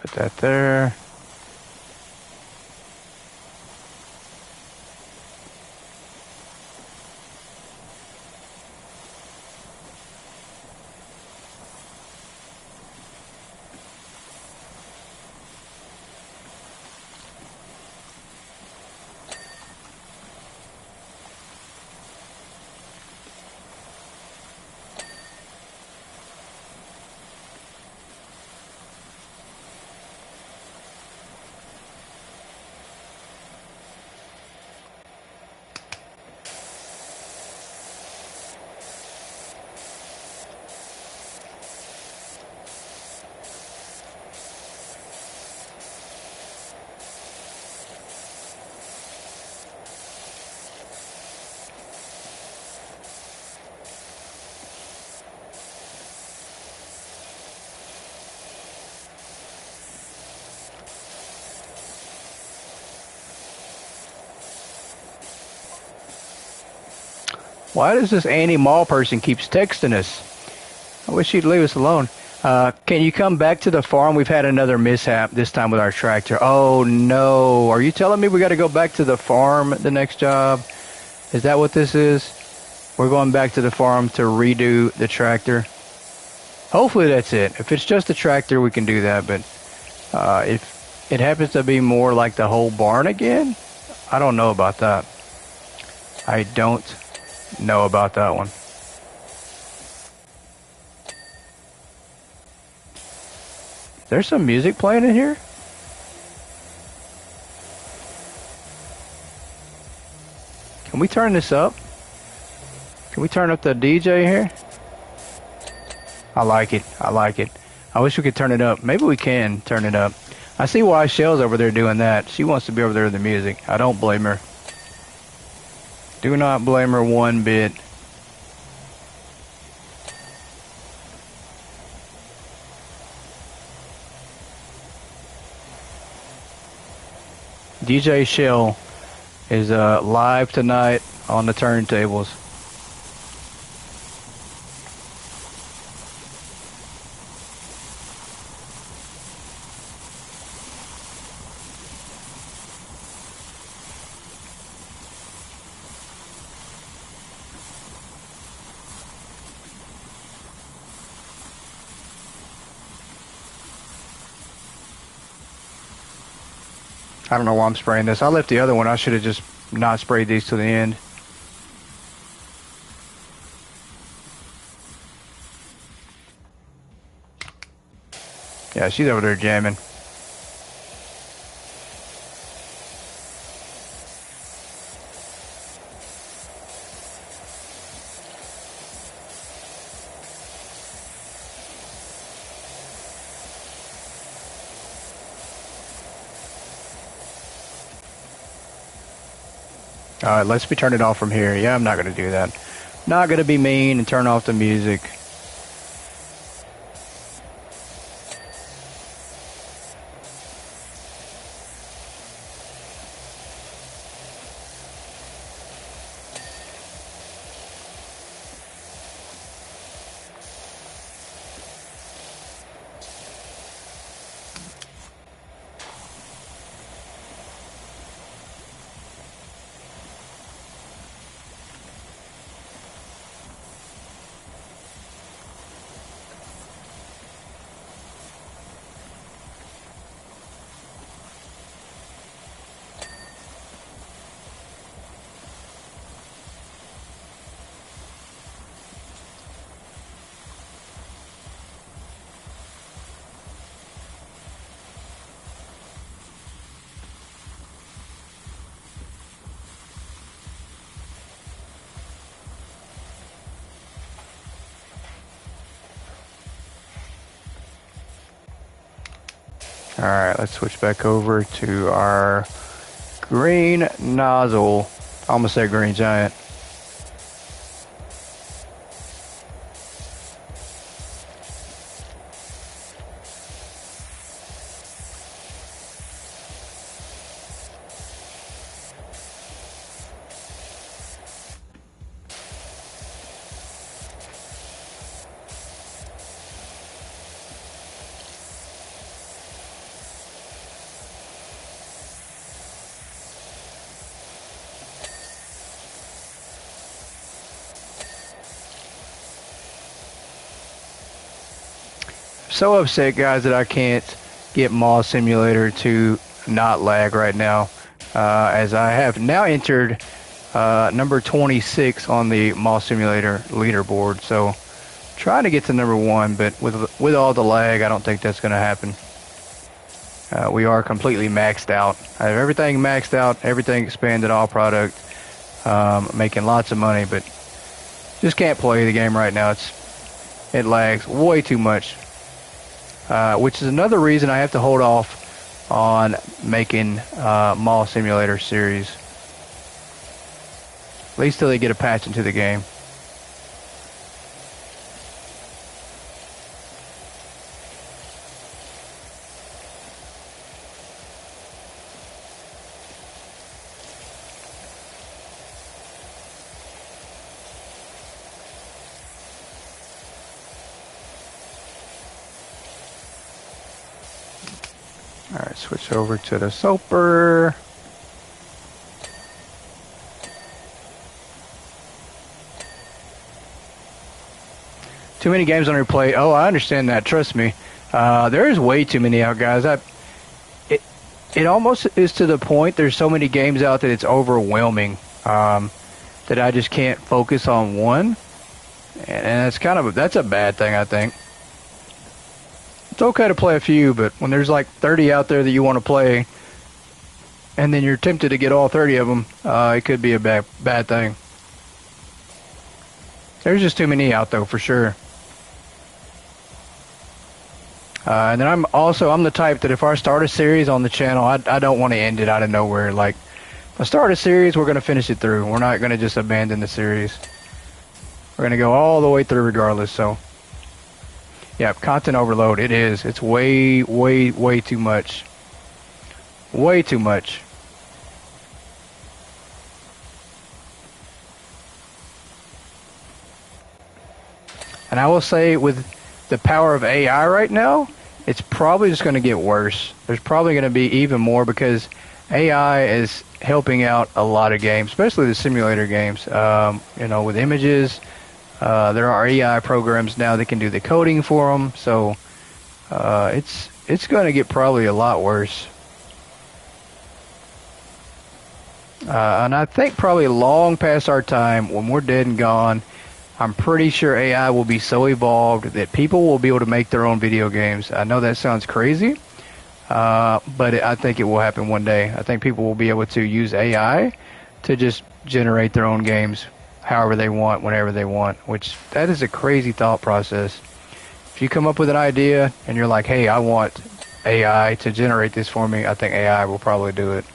Put that there. Why does this Annie Mall person keeps texting us? I wish she'd leave us alone. Can you come back to the farm? We've had another mishap, this time with our tractor. Oh no, are you telling me we got to go back to the farm the next job? Is that what this is? We're going back to the farm to redo the tractor. Hopefully that's it. If it's just a tractor, we can do that. But if it happens to be more like the whole barn again, I don't know about that. I don't know about that one. There's some music playing in here. Can we turn this up? Can we turn up the DJ here? I like it. I like it. I wish we could turn it up. Maybe we can turn it up. I see why Shell's over there doing that. She wants to be over there with the music. I don't blame her. Do not blame her one bit. DJ Shell is live tonight on the turntables. I don't know why I'm spraying this. I left the other one. I should have just not sprayed these to the end. Yeah, she's over there jamming. All right, let's be turning it off from here. Yeah, I'm not going to do that. Not going to be mean and turn off the music. All right, let's switch back over to our green nozzle. I almost said green giant. So upset, guys, that I can't get Mall Simulator to not lag right now, as I have now entered number 26 on the Mall Simulator leaderboard. So trying to get to number 1, but with all the lag, I don't think that's going to happen. We are completely maxed out. I have everything maxed out, everything expanded, all product, making lots of money, but just can't play the game right now. It lags way too much. Which is another reason I have to hold off on making Mall Simulator series. At least till they get a patch into the game. Alright, switch over to the soaper. Too many games on your plate. Oh, I understand that. Trust me. There's way too many out, guys. It, it almost is to the point. There's so many games out that it's overwhelming. That I just can't focus on one, and that's a bad thing, I think. It's okay to play a few, but when there's like 30 out there that you want to play, and then you're tempted to get all 30 of them, it could be a bad thing. There's just too many out, though, for sure. And then I'm the type that if I start a series on the channel, I don't want to end it out of nowhere. Like, if I start a series, we're going to finish it through. We're not going to just abandon the series. We're going to go all the way through regardless. So, yeah, content overload. It is. It's way, way, way too much. Way too much. And I will say, with the power of AI right now, it's probably just going to get worse. There's probably going to be even more because AI is helping out a lot of games, especially the simulator games. With images, there are AI programs now that can do the coding for them. So it's going to get probably a lot worse. And I think probably long past our time, when we're dead and gone, I'm pretty sure AI will be so evolved that people will be able to make their own video games. I know that sounds crazy, but I think it will happen one day. I think people will be able to use AI to just generate their own games however they want, whenever they want, which that is a crazy thought process. If you come up with an idea and you're like, hey, I want AI to generate this for me, I think AI will probably do it.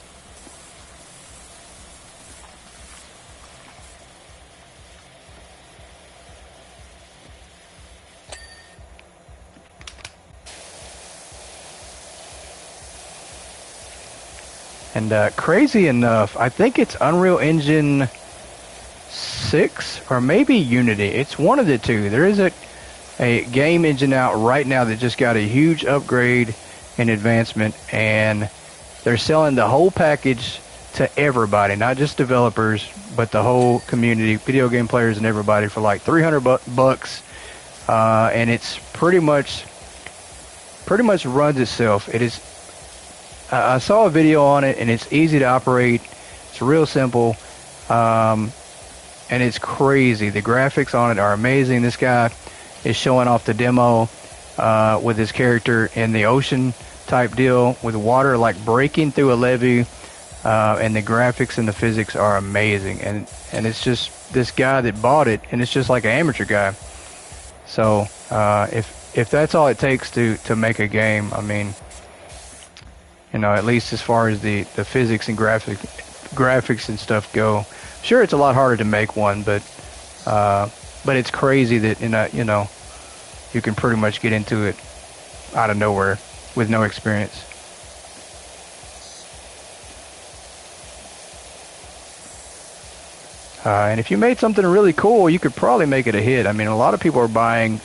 And crazy enough, I think it's Unreal Engine 6 or maybe Unity. It's one of the two. There is a game engine out right now that just got a huge upgrade and advancement, and they're selling the whole package to everybody, not just developers, but the whole community, video game players and everybody, for like $300 and it's pretty much runs itself. It is. I saw a video on it, and it's easy to operate. It's real simple, and it's crazy. The graphics on it are amazing. This guy is showing off the demo with his character in the ocean type deal with water like breaking through a levee, and the graphics and the physics are amazing. And it's just this guy that bought it, and it's just like an amateur guy. So if that's all it takes to make a game, I mean, at least as far as the physics and graphics and stuff go, sure, it's a lot harder to make one, but it's crazy that you can pretty much get into it out of nowhere with no experience. And if you made something really cool, you could probably make it a hit. I mean, a lot of people are buying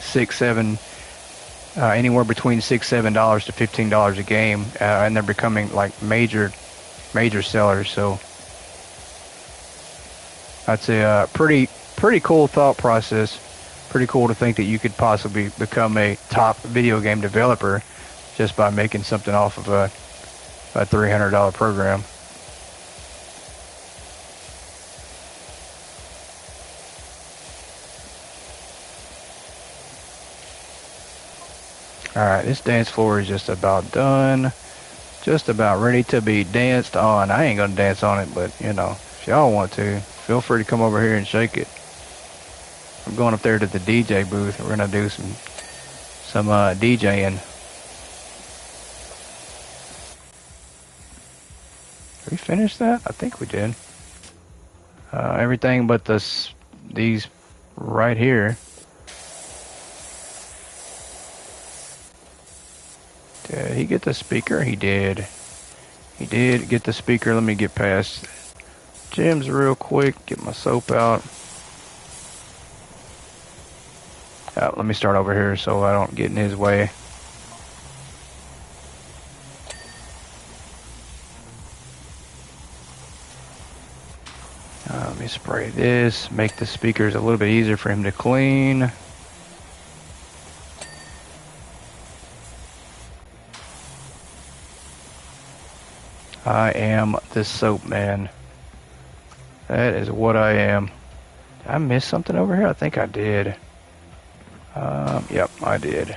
anywhere between $6-7 to $15 a game, and they're becoming like major sellers. So that's a pretty cool thought process. Pretty cool to think that you could possibly become a top video game developer just by making something off of a $300 program. Alright, this dance floor is just about done. Just about ready to be danced on. I ain't gonna dance on it, but if y'all want to, feel free to come over here and shake it. I'm going up there to the DJ booth. We're gonna do some DJing. Did we finish that? I think we did. Everything but these right here. Did he get the speaker? He did. He did get the speaker. Let me get past Jemz real quick. Get my soap out. Let me start over here so I don't get in his way. Let me spray this. Make the speakers a little bit easier for him to clean. I am the soap man. That is what I am. Did I miss something over here? I think I did. Yep, I did.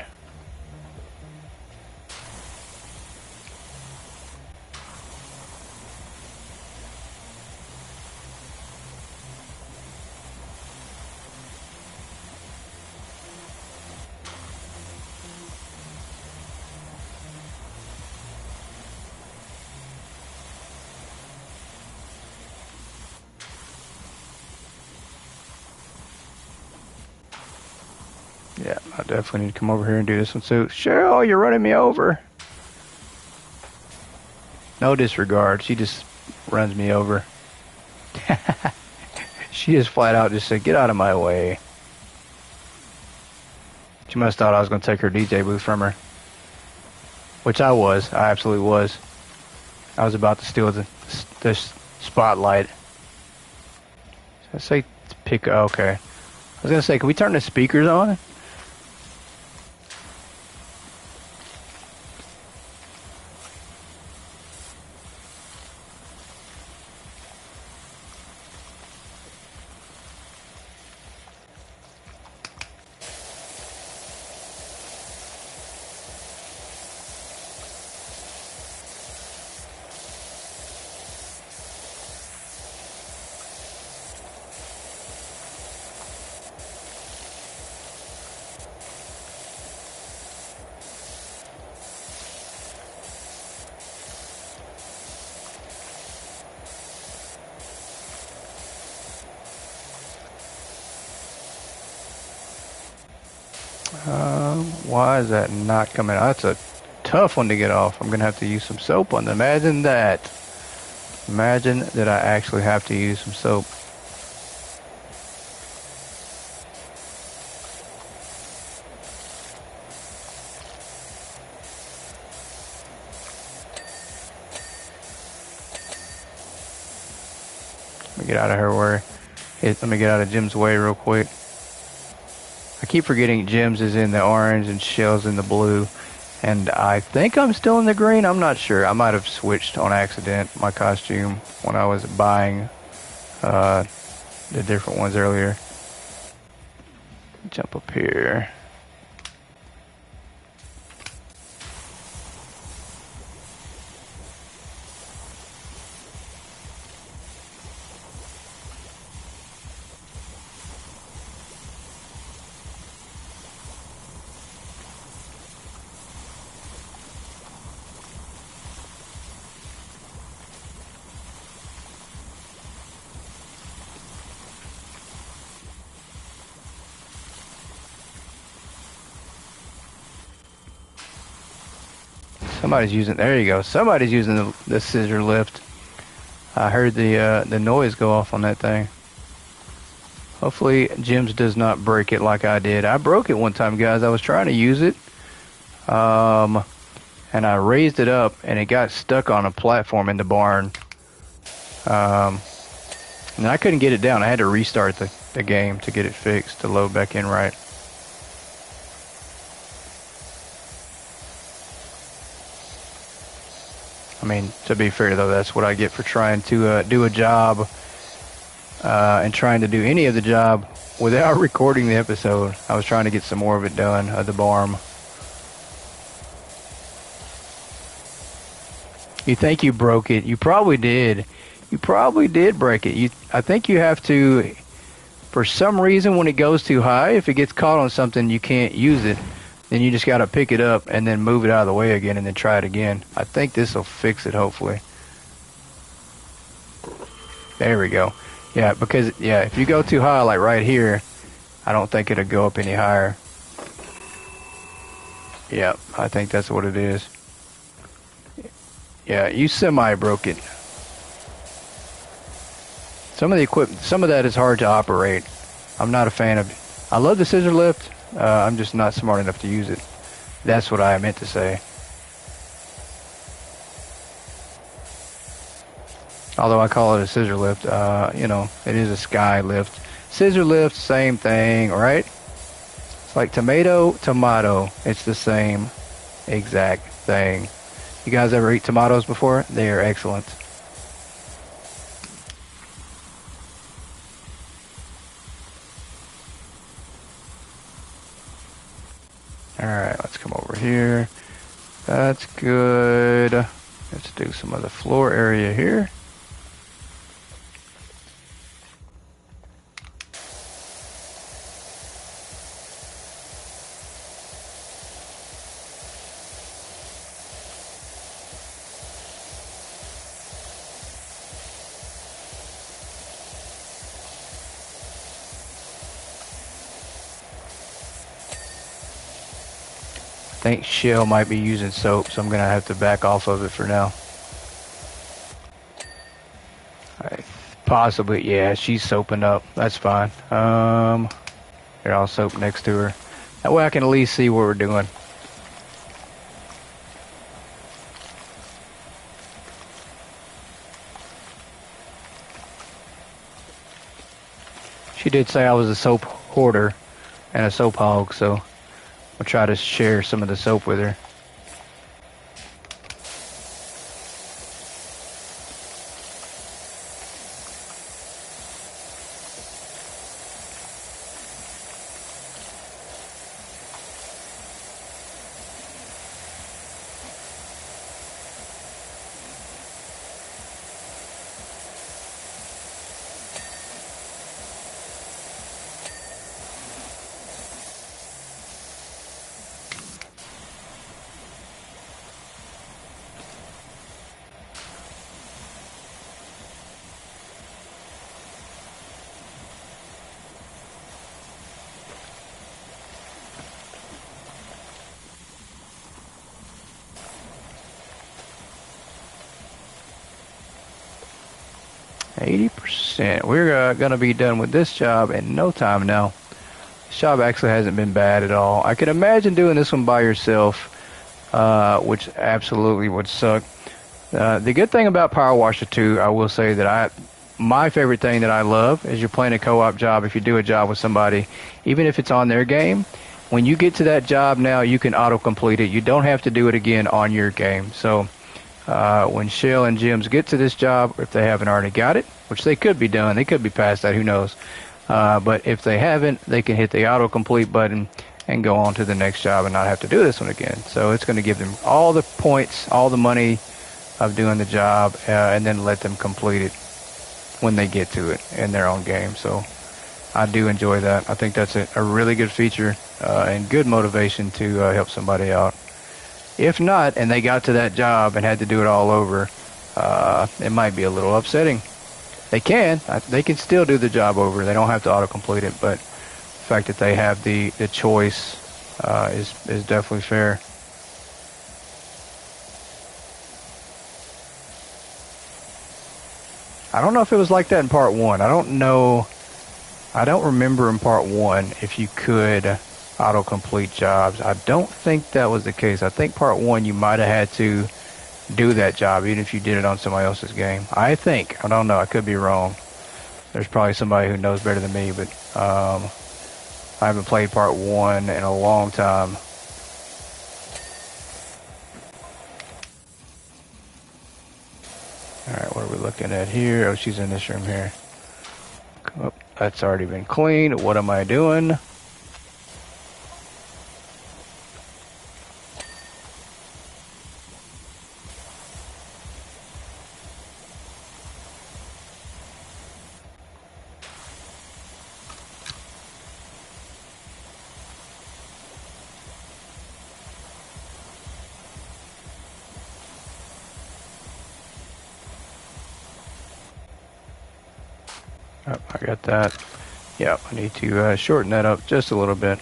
Yeah, I definitely need to come over here and do this one too. Cheryl, you're running me over. No disregard. She just runs me over. She just flat out just said, get out of my way. She must have thought I was going to take her DJ booth from her. Which I was. I absolutely was. I was about to steal the spotlight. I say pick. Okay. I was going to say, can we turn the speakers on? Why is that not coming out? That's a tough one to get off. I'm going to have to use some soap on them. Imagine that. Imagine that I actually have to use some soap. Let me get out of her way. Let me get out of Jim's way real quick. I keep forgetting Jemz is in the orange and Shell's in the blue. And I think I'm still in the green. I'm not sure. I might have switched on accident my costume when I was buying the different ones earlier. Jump up here. Somebody's using. There you go. Somebody's using the scissor lift. I heard the noise go off on that thing. Hopefully, Jemz does not break it like I did. I broke it one time, guys. I was trying to use it, and I raised it up, and it got stuck on a platform in the barn. And I couldn't get it down. I had to restart the game to get it fixed to load back in right. I mean, to be fair, though, that's what I get for trying to do a job and trying to do any of the job without recording the episode. I was trying to get some more of it done, the barm. You think you broke it. You probably did. You probably did break it. I think you have to, for some reason, when it goes too high, if it gets caught on something, you can't use it. Then you just got to pick it up and then move it out of the way again and then try it again. I think this will fix it, hopefully. There we go. Yeah, because, yeah, if you go too high, like right here, I don't think it'll go up any higher. Yeah, I think that's what it is. Yeah, you semi-broke it. Some of the equipment, some of that is hard to operate. I'm not a fan of. I love the scissor lift. I'm just not smart enough to use it. That's what I meant to say. Although I call it a scissor lift, you know, it is a sky lift. Scissor lift, same thing, right? It's like tomato, tomato. It's the same exact thing. You guys ever eat tomatoes before? They are excellent. Alright, let's come over here. That's good. Let's do some of the floor area here. I think Shell might be using soap, so I'm going to have to back off of it for now. Possibly, yeah, she's soaping up. That's fine. Here, I'll soap next to her. That way I can at least see what we're doing. She did say I was a soap hoarder and a soap hog, so I'll try to share some of the soap with her. %. We're going to be done with this job in no time now. This job actually hasn't been bad at all. I can imagine doing this one by yourself, which absolutely would suck. The good thing about Power Washer 2, I will say that my favorite thing that I love is you're playing a co-op job. If you do a job with somebody, even if it's on their game, when you get to that job now, you can auto-complete it. You don't have to do it again on your game. So when Shell and Jemz get to this job, if they haven't already got it, which they could be done, they could be past that, who knows. But if they haven't, they can hit the autocomplete button and go on to the next job and not have to do this one again. So it's going to give them all the points, all the money of doing the job, and then let them complete it when they get to it in their own game. So I do enjoy that. I think that's a really good feature and good motivation to help somebody out. If not, and they got to that job and had to do it all over, it might be a little upsetting. They can still do the job over. They don't have to autocomplete it, but the fact that they have the choice is definitely fair. I don't know if it was like that in part 1. I don't know. I don't remember in part 1 if you could autocomplete jobs. I don't think that was the case. I think part 1 you might have had to do that job even if you did it on somebody else's game. I think. I don't know. I could be wrong. There's probably somebody who knows better than me, but I haven't played part 1 in a long time. Alright, what are we looking at here? Oh, she's in this room here. Oh, that's already been cleaned. What am I doing? Oh, I got that. Yeah, I need to shorten that up just a little bit.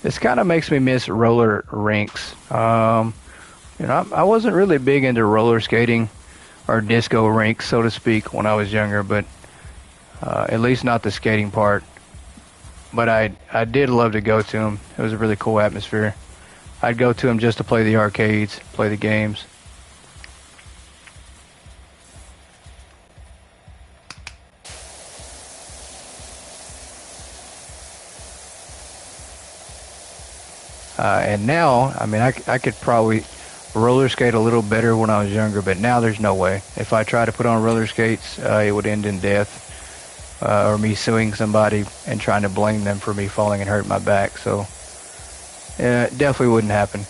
This kind of makes me miss roller rinks. I wasn't really big into roller skating or disco rinks, so to speak, when I was younger, but at least not the skating part. But I did love to go to them. It was a really cool atmosphere. I'd go to them just to play the arcades, play the games. And now, I mean, I could probably roller skate a little better when I was younger, but now there's no way. If I try to put on roller skates, it would end in death, or me suing somebody and trying to blame them for me falling and hurting my back. So, it definitely wouldn't happen.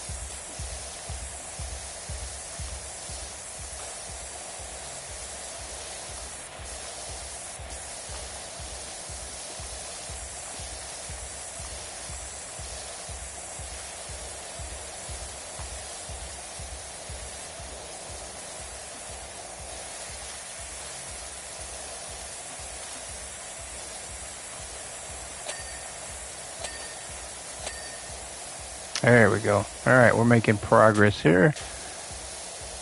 There we go. All right, we're making progress here.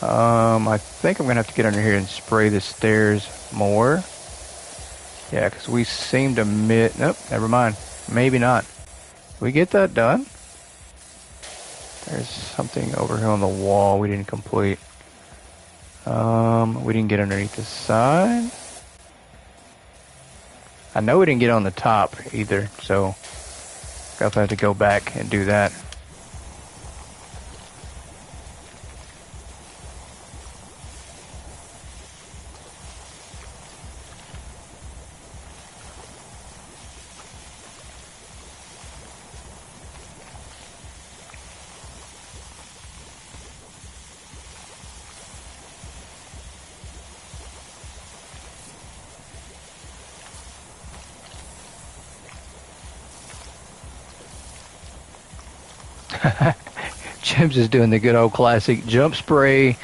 I think I'm gonna have to get under here and spray the stairs more. Yeah, because we seem to miss. Nope, never mind. Maybe not. We get that done? There's something over here on the wall we didn't complete. We didn't get underneath the side. I know we didn't get on the top either, so I'll have to go back and do that. Jemz is doing the good old classic jump spray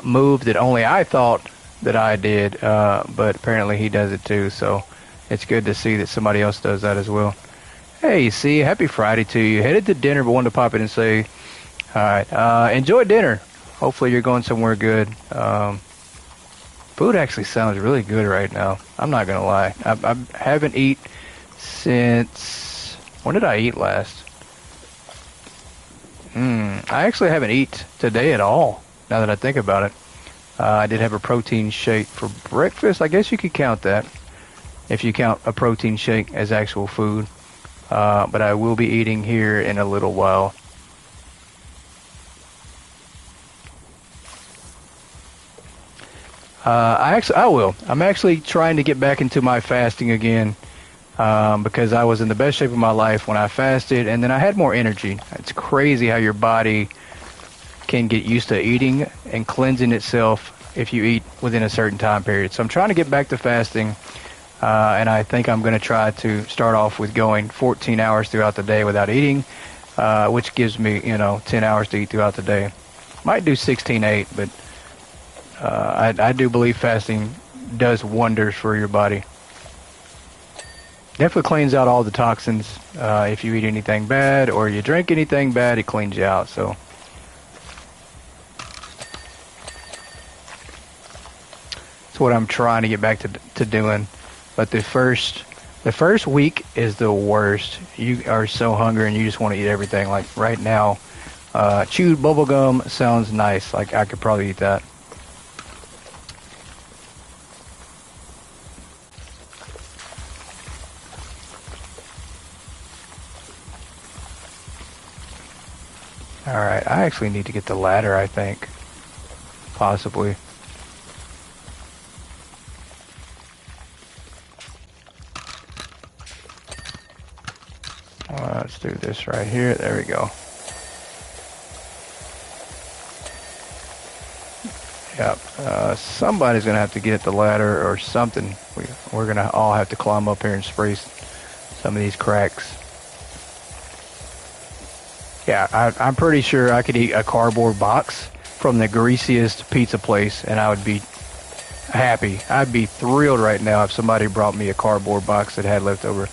move that only I thought that I did, but apparently he does it too, so it's good to see that somebody else does that as well. Hey, see, happy Friday to you. Headed to dinner, but wanted to pop in and say, all right, enjoy dinner. Hopefully you're going somewhere good. Food actually sounds really good right now. I'm not going to lie. I haven't eaten since, when did I eat last? I actually haven't eaten today at all, now that I think about it. I did have a protein shake for breakfast. I guess you could count that, if you count a protein shake as actual food. But I will be eating here in a little while. I will. I'm actually trying to get back into my fasting again. Because I was in the best shape of my life when I fasted, and then I had more energy. It's crazy how your body can get used to eating and cleansing itself if you eat within a certain time period. So I'm trying to get back to fasting, and I think I'm going to try to start off with going 14 hours throughout the day without eating, which gives me, 10 hours to eat throughout the day. Might do 16-8, but I do believe fasting does wonders for your body. Definitely cleans out all the toxins. If you eat anything bad or you drink anything bad, it cleans you out. So that's what I'm trying to get back to doing. But the first week is the worst. You are so hungry and you just want to eat everything. Like right now, chewed bubble gum sounds nice. Like I could probably eat that. Alright, I actually need to get the ladder, I think. Possibly. Let's do this right here. There we go. Yep. Somebody's going to have to get the ladder or something. We're going to all have to climb up here and spray some of these cracks. Yeah, I'm pretty sure I could eat a cardboard box from the greasiest pizza place, and I would be happy. I'd be thrilled right now if somebody brought me a cardboard box that had leftover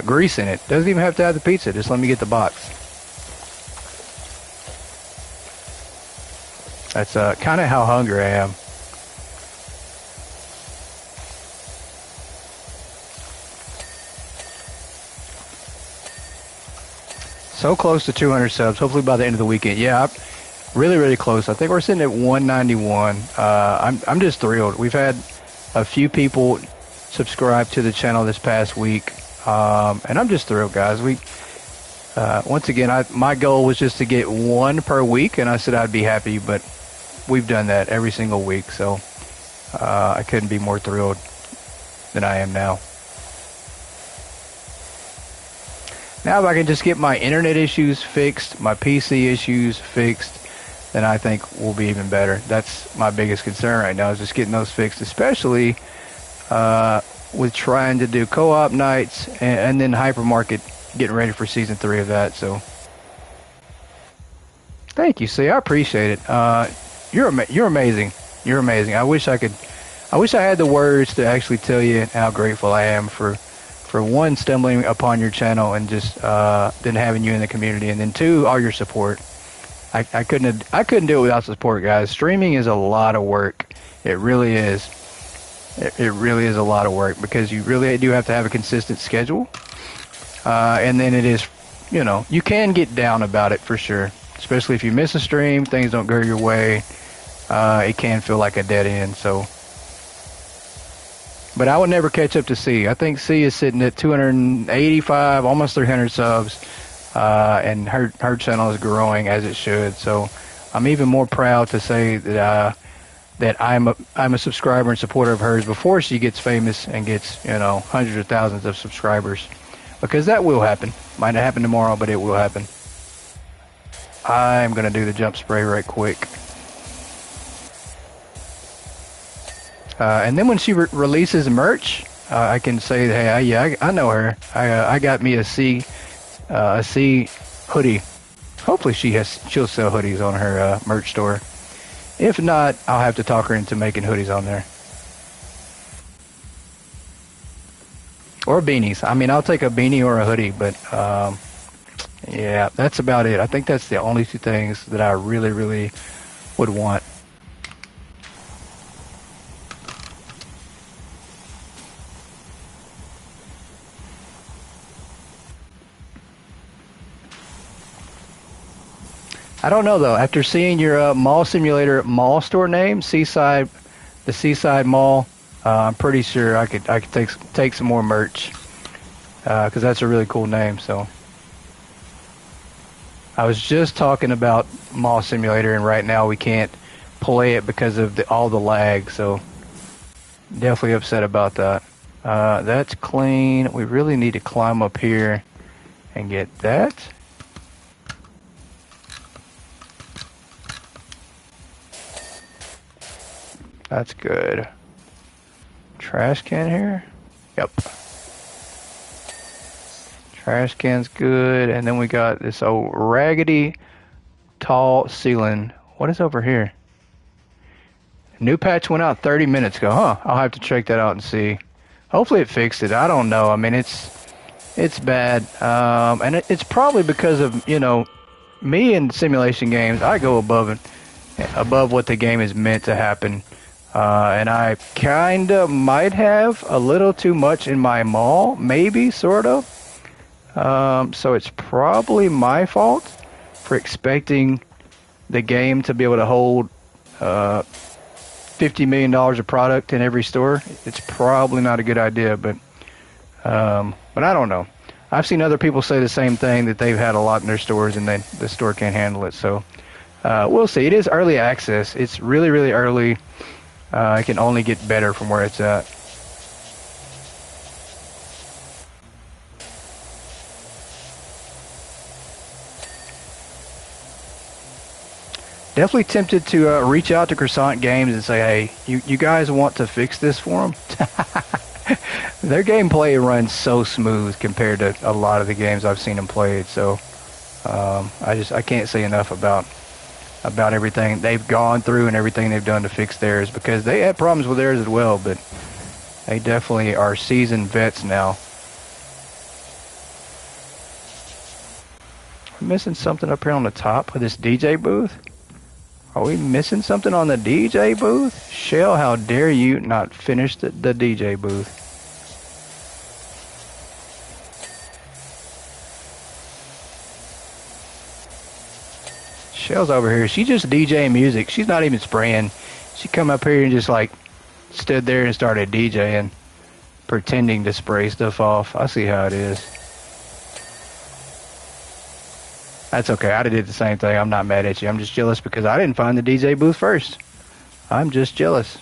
grease in it. Doesn't even have to have the pizza. Just let me get the box. That's kind of how hungry I am. So close to 200 subs. Hopefully by the end of the weekend. Yeah, really, really close. I think we're sitting at 191. I'm just thrilled. We've had a few people subscribe to the channel this past week, and I'm just thrilled, guys. Once again, my goal was just to get one per week, and I said I'd be happy, but we've done that every single week, so I couldn't be more thrilled than I am now. Now if I can just get my internet issues fixed, my PC issues fixed, then I think we'll be even better. That's my biggest concern right now, is just getting those fixed, especially with trying to do co-op nights and then hypermarket, getting ready for season 3 of that. So thank you, C. I appreciate it. You're amazing. You're amazing. I wish I had the words to actually tell you how grateful I am for one, stumbling upon your channel and just then having you in the community, and then two, all your support. I couldn't do it without support, guys. Streaming is a lot of work. It really is. It really is a lot of work, because you really do have to have a consistent schedule. And then it is, you can get down about it for sure. Especially if you miss a stream, things don't go your way. It can feel like a dead end. So, but I would never catch up to C. I think C is sitting at 285, almost 300 subs. And her channel is growing as it should. So I'm even more proud to say that I'm a subscriber and supporter of hers before she gets famous and gets hundreds of thousands of subscribers, because that will happen. Might not happen tomorrow, but it will happen. I'm gonna do the jump spray right quick, and then when she releases merch, I can say, hey, I know her. I got me a C hoodie. Hopefully she'll sell hoodies on her merch store. If not, I'll have to talk her into making hoodies on there. Or beanies. I mean, I'll take a beanie or a hoodie, but yeah, that's about it. I think that's the only two things that I really, really would want. I don't know though. After seeing your mall simulator mall store name, the Seaside Mall, I'm pretty sure I could take some more merch, because that's a really cool name. So I was just talking about mall simulator, and right now we can't play it because of all the lag. So definitely upset about that. That's clean. We really need to climb up here and get that. That's good. Trash can here? Yep. Trash can's good. And then we got this old raggedy tall ceiling. What is over here? New patch went out 30 minutes ago. Huh. I'll have to check that out and see. Hopefully it fixed it. I don't know. I mean, it's bad. And it's probably because of, me in simulation games, I go above what the game is meant to happen. And I kind of might have a little too much in my mall, maybe, sort of. So it's probably my fault for expecting the game to be able to hold $50 million of product in every store. It's probably not a good idea, but I don't know. I've seen other people say the same thing, that they've had a lot in their stores and the store can't handle it. So we'll see. It is early access. It's really, really early. It can only get better from where it's at. Definitely tempted to reach out to Croissant Games and say, hey, you guys want to fix this for them? Their gameplay runs so smooth compared to a lot of the games I've seen them played. So I can't say enough about everything they've gone through and everything they've done to fix theirs, because they had problems with theirs as well, but they definitely are seasoned vets now. missing something up here on the top of this DJ booth? Are we missing something on the DJ booth? Shell, how dare you not finish the DJ booth? Shell's over here. She just DJing music. She's not even spraying. She come up here and just like stood there and started DJing, pretending to spray stuff off. I see how it is. That's okay. I did the same thing. I'm not mad at you. I'm just jealous because I didn't find the DJ booth first. I'm just jealous.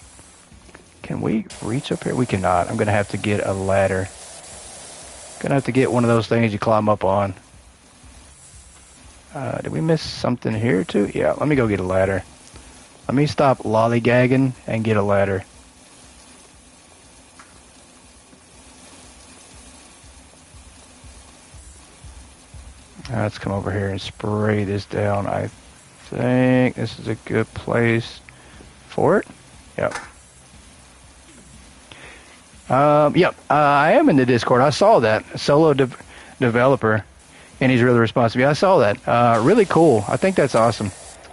Can we reach up here? We cannot. I'm going to have to get a ladder. Going to have to get one of those things you climb up on. Did we miss something here too? Yeah, let me go get a ladder. Let me stop lollygagging and get a ladder. Let's come over here and spray this down. I think this is a good place for it. Yep. Yep. I am in the Discord. I saw that. Solo developer, and he's really responsive. Yeah, I saw that. Really cool. I think that's awesome.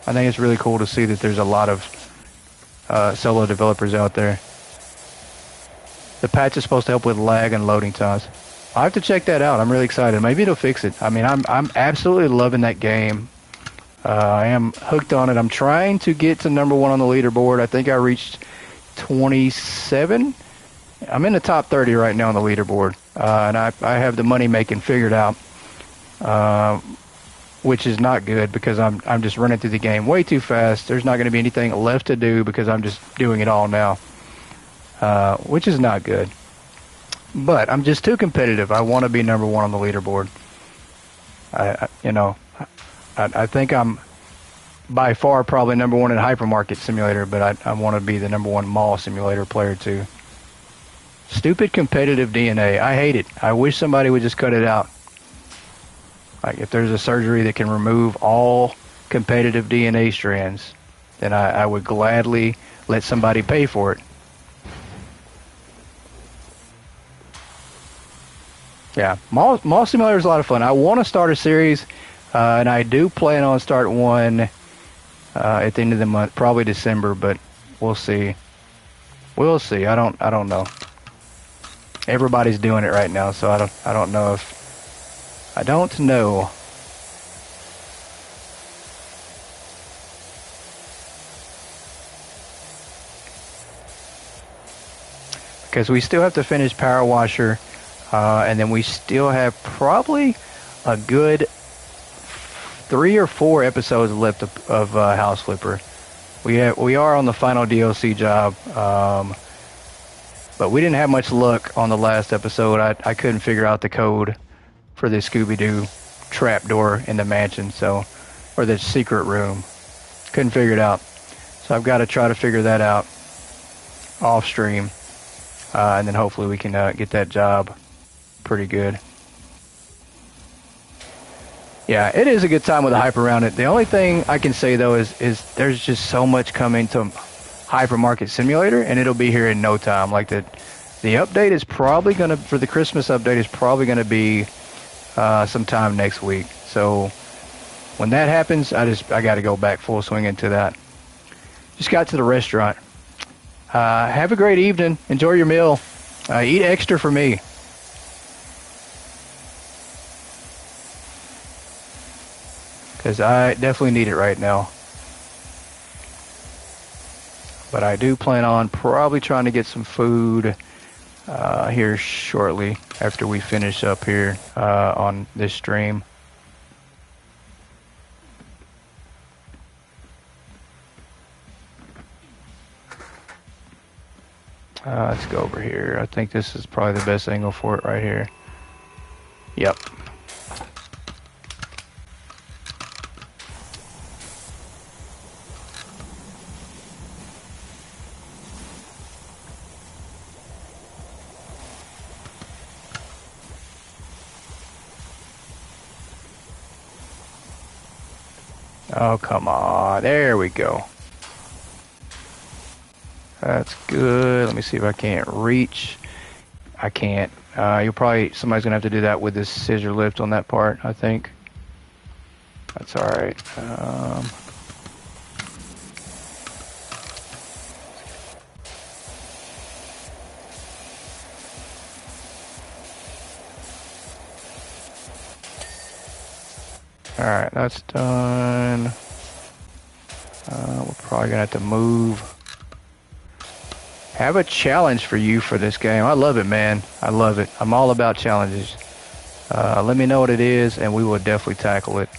I think it's really cool to see that there's a lot of solo developers out there. The patch is supposed to help with lag and loading times. I'll have to check that out. I'm really excited. Maybe it'll fix it. I mean, I'm absolutely loving that game. I am hooked on it. I'm trying to get to number 1 on the leaderboard. I think I reached 27. I'm in the top 30 right now on the leaderboard, and I have the money making figured out, which is not good because I'm just running through the game way too fast. There's not going to be anything left to do because I'm just doing it all now, which is not good. But I'm just too competitive. I want to be number 1 on the leaderboard. I think I'm by far probably number 1 in Hypermarket Simulator, but I want to be the number 1 Mall Simulator player too. Stupid competitive DNA. I hate it. I wish somebody would just cut it out. Like if there's a surgery that can remove all competitive DNA strands, then I would gladly let somebody pay for it. Yeah, Mall Simulator is a lot of fun. I want to start a series, and I do plan on starting one at the end of the month, probably December, but we'll see. We'll see. I don't know. Everybody's doing it right now, so I don't know if I don't know. Because we still have to finish Power Washer. And then we still have probably a good 3 or 4 episodes left of House Flipper. We are on the final DLC job, but we didn't have much luck on the last episode. I couldn't figure out the code for the Scooby-Doo trapdoor in the mansion, or the secret room. Couldn't figure it out. So I've got to try to figure that out off stream, and then hopefully we can get that job pretty good. Yeah, it is a good time with the hype around it. The only thing I can say though is there's just so much coming to Hypermarket Simulator, and it'll be here in no time. Like the update is probably gonna, for the Christmas update, is probably gonna be sometime next week. So when that happens, I got to go back full swing into that. Just got to the restaurant. Have a great evening. Enjoy your meal. Eat extra for me. Because I definitely need it right now. But I do plan on probably trying to get some food here shortly after we finish up here on this stream. Let's go over here. I think this is probably the best angle for it right here. Yep. Oh, come on. There we go. That's good. Let me see if I can't reach. I can't. Somebody's going to have to do that with this scissor lift on that part, I think. That's all right. All right, that's done. We're probably gonna have to move. Have a challenge for you for this game. I love it, man. I love it. I'm all about challenges. Let me know what it is, and we will definitely tackle it.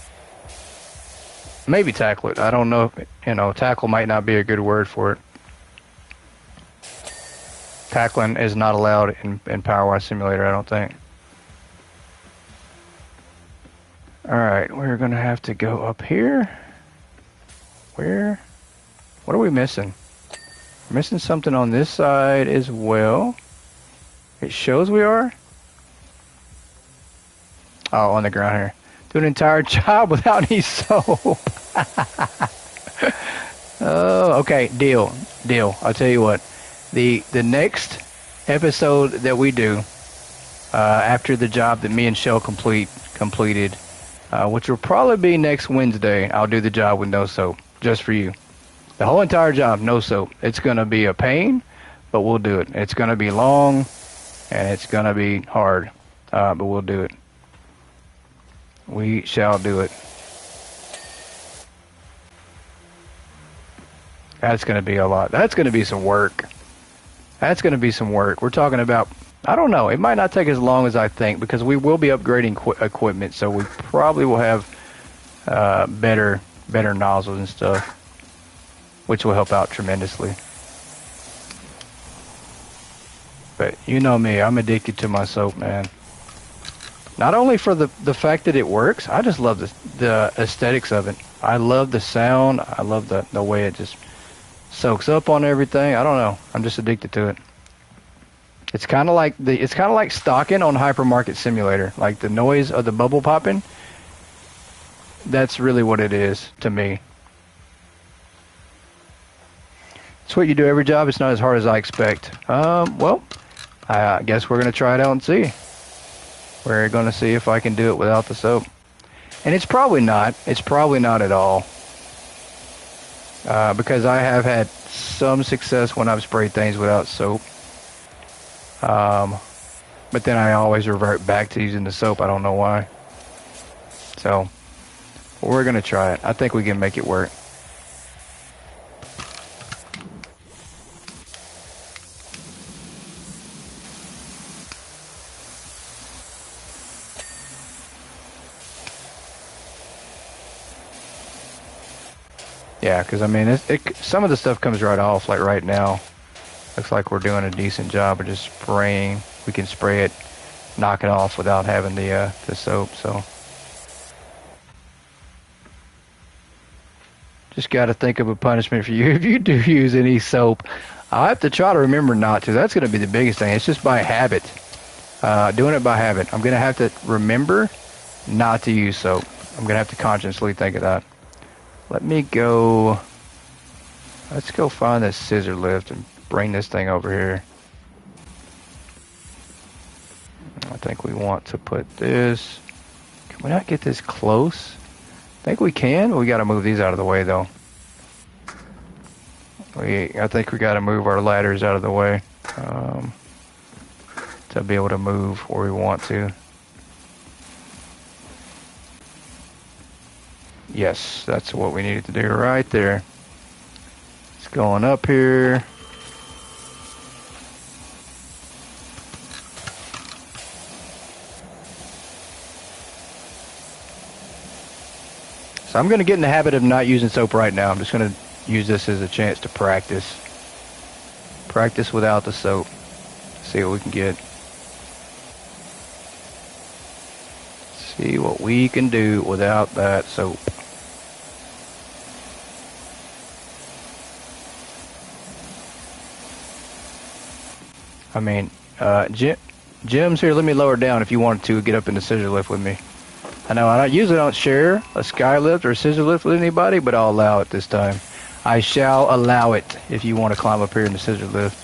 Maybe tackle it. I don't know. Tackle might not be a good word for it. Tackling is not allowed in Power Wash Simulator, I don't think. Alright, we're going to have to go up here. Where? What are we missing? We're missing something on this side as well. It shows we are? Oh, on the ground here. Do an entire job without any soap. Oh, okay, deal. I'll tell you what. The next episode that we do, after the job that me and Shell completed, which will probably be next Wednesday, I'll do the job with no soap, just for you. The whole entire job, no soap. It's going to be a pain, but we'll do it. It's going to be long, and it's going to be hard, but we'll do it. We shall do it. That's going to be a lot. That's going to be some work. That's going to be some work. We're talking about, I don't know, it might not take as long as I think because we will be upgrading equipment, so we probably will have better nozzles and stuff, which will help out tremendously. But you know me, I'm addicted to my soap, man. Not only for the fact that it works, I just love the aesthetics of it. I love the sound. I love the way it just soaks up on everything. I don't know. I'm just addicted to it. It's kind of like stocking on Hypermarket Simulator. Like the noise of the bubble popping. That's really what it is to me. It's what you do every job. It's not as hard as I expect. Well, I guess we're gonna try it out and see. We're gonna see if I can do it without the soap. And it's probably not. It's probably not at all. Because I have had some success when I've sprayed things without soap. But then I always revert back to using the soap. I don't know why. So, we're going to try it. I think we can make it work. Yeah, because I mean, some of the stuff comes right off, like right now. Looks like we're doing a decent job of just spraying. We can spray it, knock it off without having the soap, so. Just got to think of a punishment for you if you do use any soap. I'll have to try to remember not to. That's going to be the biggest thing. It's just by habit. Doing it by habit. I'm going to have to remember not to use soap. I'm going to have to consciously think of that. Let me go. Let's go find this scissor lift and bring this thing over here. I think we want to put this. Can we not get this close? I think we can. We got to move these out of the way, though. I think we got to move our ladders out of the way to be able to move where we want to. Yes, that's what we needed to do right there. It's going up here. So I'm going to get in the habit of not using soap right now. I'm just going to use this as a chance to practice. Practice without the soap. See what we can get. See what we can do without that soap. I mean, Jem's here. Let me lower down if you wanted to get up in the scissor lift with me. I know I usually don't share a sky lift or a scissor lift with anybody, but I'll allow it this time. I shall allow it if you want to climb up here in the scissor lift.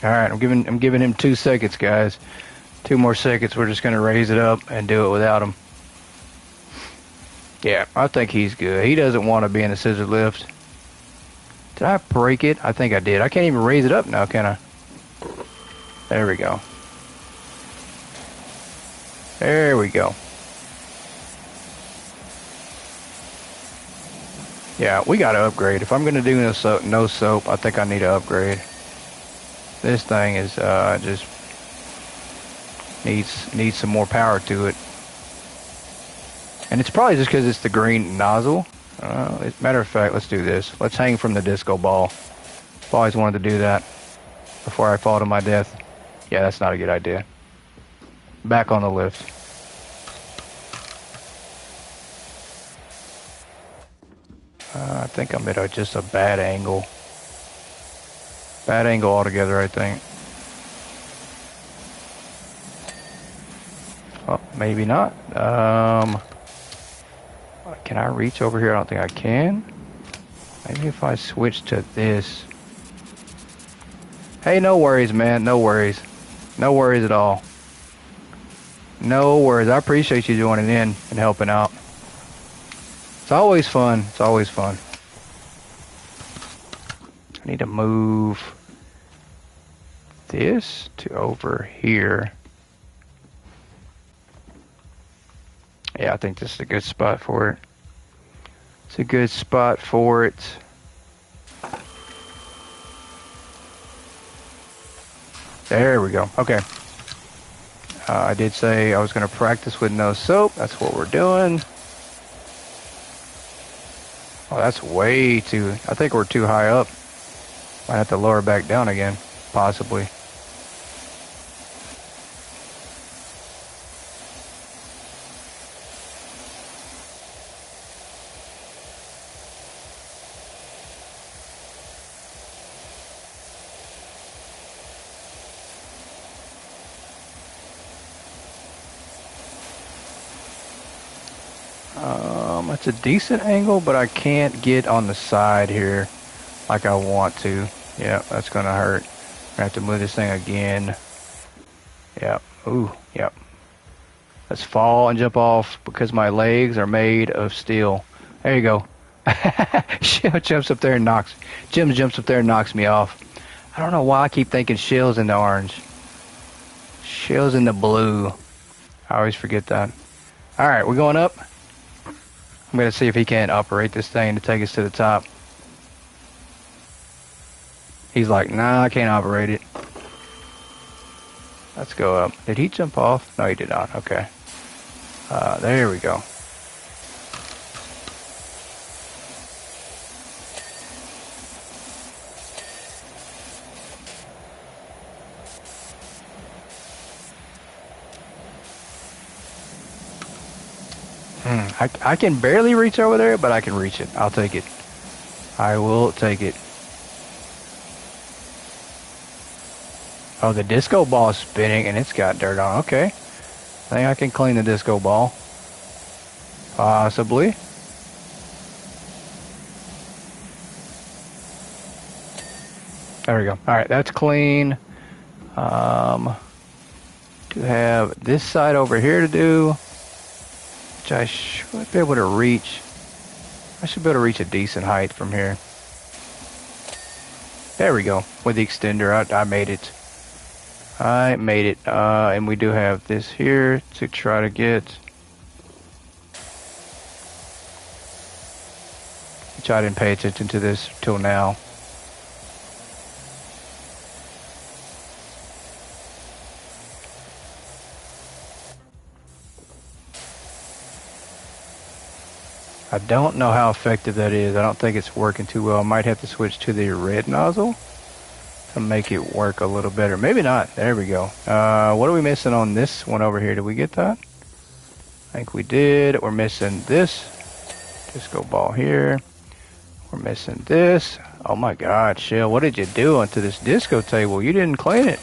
All right, I'm giving him 2 seconds, guys. 2 more seconds. We're just gonna raise it up and do it without him. Yeah, I think he's good. He doesn't want to be in the scissor lift. Did I break it? I think I did. I can't even raise it up now, can I? There we go. There we go. Yeah, we gotta upgrade. If I'm gonna do no soap, I think I need to upgrade. This thing is just needs some more power to it. And it's probably just because it's the green nozzle. Matter of fact, let's do this. Let's hang from the disco ball. I've always wanted to do that before I fall to my death. Yeah, that's not a good idea. Back on the lift. I think I'm at just a bad angle. Bad angle altogether, I think. Oh, maybe not. Can I reach over here? I don't think I can. Maybe if I switch to this. Hey, no worries, man. No worries. No worries at all. No worries. I appreciate you joining in and helping out. It's always fun. It's always fun. I need to move this to over here. Yeah, I think this is a good spot for it. It's a good spot for it. There we go. Okay. I did say I was going to practice with no soap. That's what we're doing. Oh, that's way too... I think we're too high up. Might have to lower back down again. Possibly. It's a decent angle, but I can't get on the side here like I want to. Yeah, that's gonna hurt. I have to move this thing again. Yeah. Ooh. Yep. Let's fall and jump off because my legs are made of steel. There you go. Shell jumps up there and knocks. Jim jumps up there and knocks me off. I don't know why I keep thinking Shell's in the orange. Shell's in the blue. I always forget that. All right, we're going up. I'm going to see if he can't operate this thing to take us to the top. He's like, nah, I can't operate it. Let's go up. Did he jump off? No, he did not. Okay. There we go. I can barely reach over there, but I can reach it. I'll take it. I will take it. Oh, the disco ball is spinning and it's got dirt on. Okay. I think I can clean the disco ball. Possibly. There we go. All right, that's clean. To have this side over here to do, which I should be able to reach. I should be able to reach a decent height from here. There we go. With the extender, I made it. I made it. And we do have this here to try to get. Which I didn't pay attention to this till now. I don't know how effective that is. I don't think it's working too well. I might have to switch to the red nozzle to make it work a little better. Maybe not. There we go. What are we missing on this one over here? Did we get that? I think we did. We're missing this disco ball here. We're missing this. Oh my God, Shell, what did you do onto this disco table? You didn't clean it.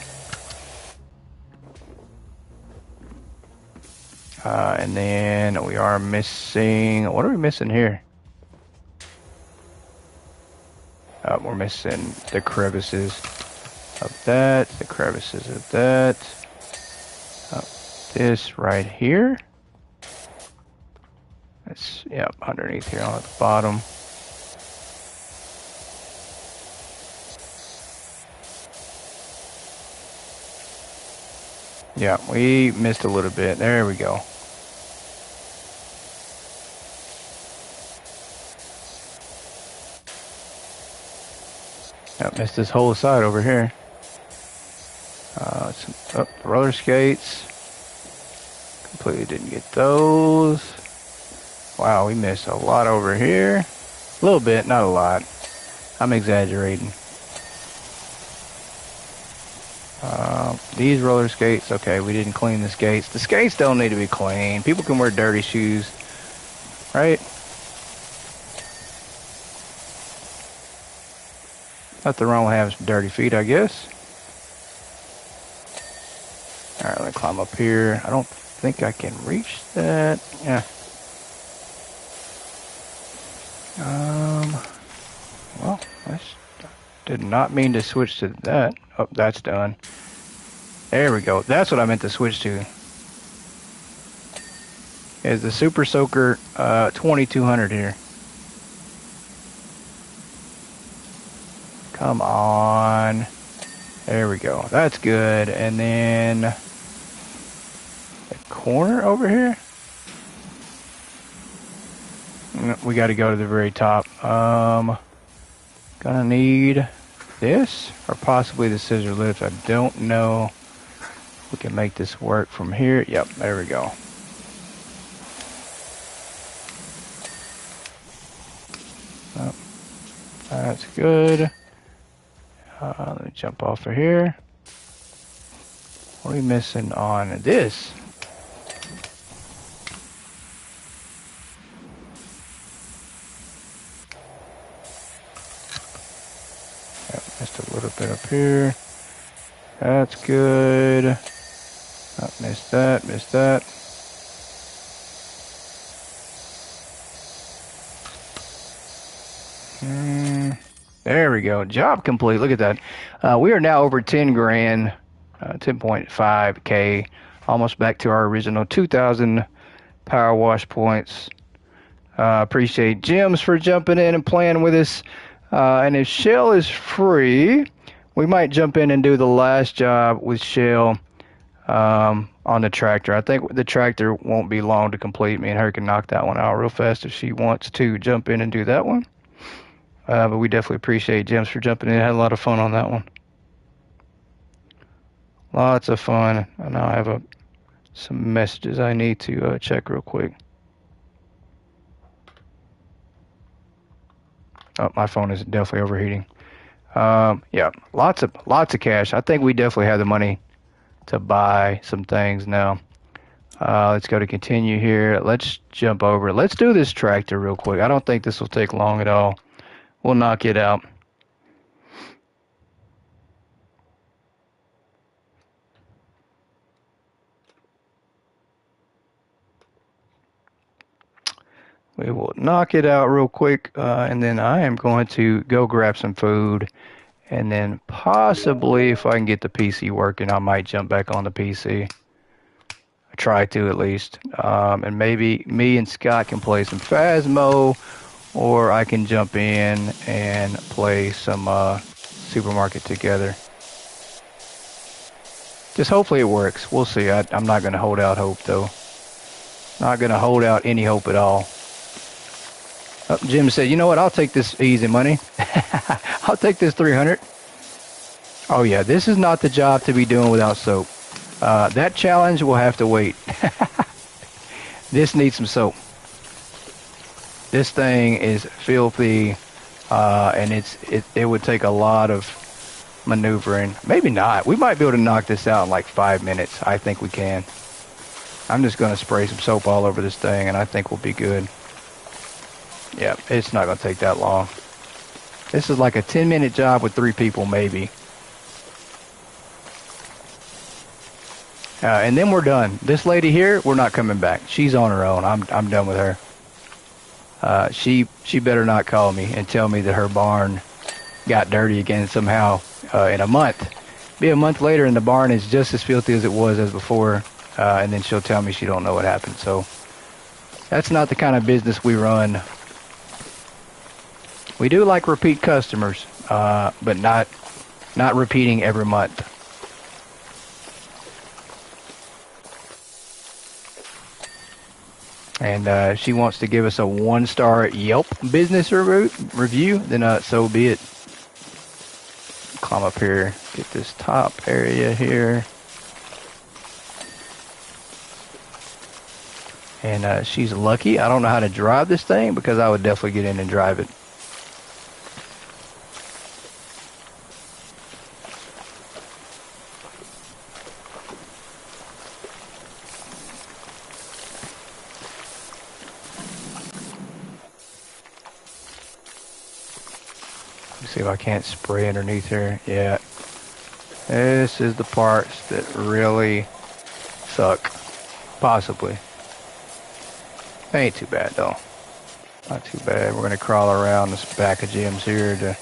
And then we are missing, what are we missing here? We're missing the crevices. of that, the crevices of that, this right here. It's, yep, underneath here on the bottom. Yeah, we missed a little bit. There we go. Yep, missed this whole side over here. Roller skates. Completely didn't get those. Wow, we missed a lot over here. A little bit, not a lot. I'm exaggerating. These roller skates, okay, we didn't clean the skates. The skates don't need to be cleaned. People can wear dirty shoes, right? Nothing wrong with having some dirty feet, I guess. Alright, let me climb up here. I don't think I can reach that. Yeah. Well, I did not mean to switch to that. Oh, that's done. There we go. That's what I meant to switch to. Is the Super Soaker 2200 here. Come on. There we go. That's good. And then the corner over here. We got to go to the very top. Gonna need this or possibly the scissor lift. I don't know. We can make this work from here. Yep, there we go. Oh, that's good. Let me jump off of here. What are we missing on this? Yep, missed a little bit up here. That's good. Oh, missed that, missed that. There we go. Job complete. Look at that. We are now over 10 grand, 10.5K, almost back to our original 2,000 power wash points. Appreciate Jemz for jumping in and playing with us. And if Shell is free, we might jump in and do the last job with Shell on the tractor. I think the tractor won't be long to complete. Me and her can knock that one out real fast if she wants to jump in and do that one. But we definitely appreciate Jemz for jumping in. I had a lot of fun on that one. Lots of fun. And now I have some messages I need to check real quick. Oh, my phone is definitely overheating. Yeah, lots of cash. I think we definitely have the money to buy some things now. Let's go to continue here. Let's jump over. Let's do this tractor real quick. I don't think this will take long at all. We'll knock it out. We will knock it out real quick, and then I am going to go grab some food, and then possibly, if I can get the PC working, I might jump back on the PC. I try to, at least. And maybe me and Scott can play some Phasmo, or I can jump in and play some Supermarket together. Just hopefully it works. We'll see. I'm not going to hold out hope, though. Not going to hold out any hope at all. Jim said, you know what? I'll take this easy money. I'll take this 300. Oh, yeah. This is not the job to be doing without soap. That challenge will have to wait. This needs some soap. This thing is filthy, and it would take a lot of maneuvering. Maybe not. We might be able to knock this out in like 5 minutes. I think we can. I'm just going to spray some soap all over this thing, and I think we'll be good. Yeah, it's not going to take that long. This is like a 10-minute job with 3 people, maybe. And then we're done. This lady here, we're not coming back. She's on her own. I'm done with her. She better not call me and tell me that her barn got dirty again somehow in a month. Be a month later and the barn is just as filthy as it was as before, and then she'll tell me she don't know what happened. So that's not the kind of business we run. We do like repeat customers, but not repeating every month. And she wants to give us a 1-star Yelp business review, then so be it. Climb up here, get this top area here. And she's lucky. I don't know how to drive this thing because I would definitely get in and drive it. See if I can't spray underneath here. Yeah. This is the parts that really suck. Possibly. Ain't too bad though. Not too bad. We're gonna crawl around this back of Jemz here to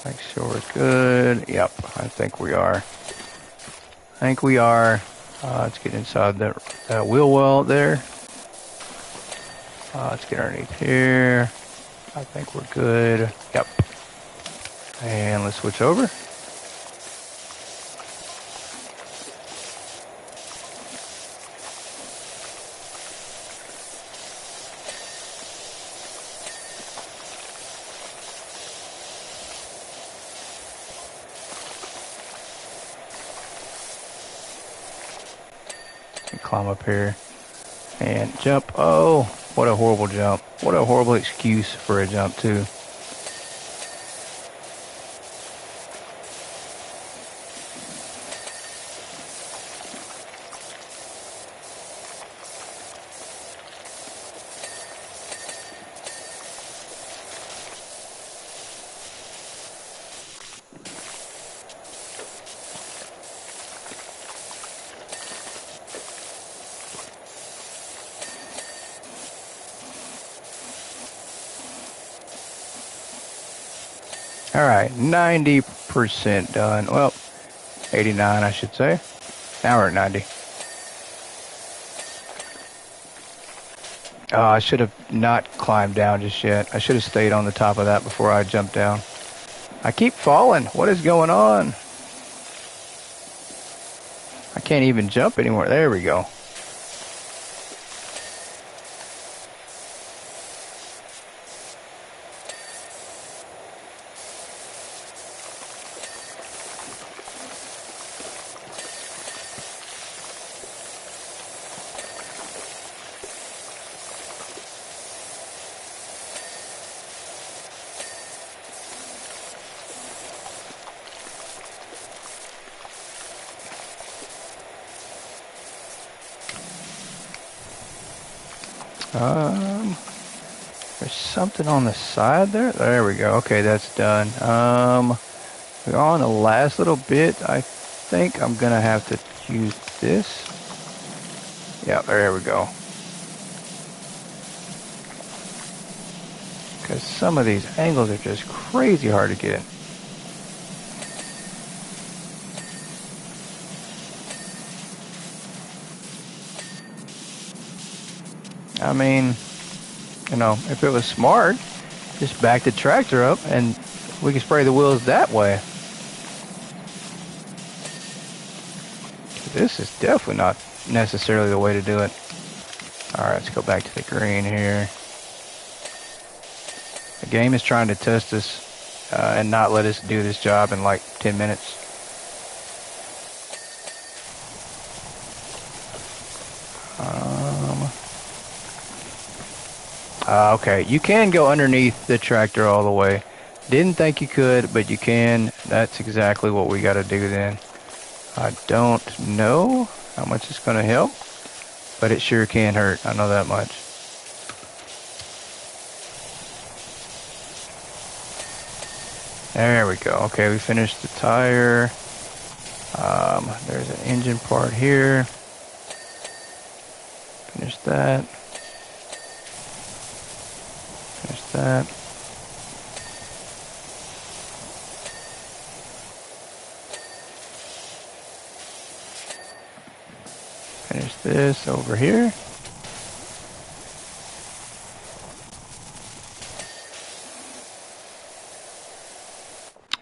make sure we're good. Yep, I think we are. Let's get inside that wheel well there. Let's get underneath here. I think we're good. Yep. And let's switch over. And climb up here and jump. Oh, what a horrible jump. What a horrible excuse for a jump too. All right, 90% done. Well, 89, I should say. Now we're at 90. Oh, I should have not climbed down just yet. I should have stayed on the top of that before I jumped down. I keep falling. What is going on? I can't even jump anymore. There we go. There's something on the side there. There we go. Okay, that's done. We're on the last little bit. I think I'm gonna have to use this. Yeah, there we go. Because some of these angles are just crazy hard to get. I mean, you know, if it was smart, just back the tractor up and we can spray the wheels that way. This is definitely not necessarily the way to do it. All right, let's go back to the green here. The game is trying to test us and not let us do this job in like 10 minutes. Okay, you can go underneath the tractor all the way. Didn't think you could, but you can. That's exactly what we got to do then. I don't know how much it's going to help, but it sure can hurt. I know that much. There we go. Okay, we finished the tire. There's an engine part here. Finish that. Finish that. this over here.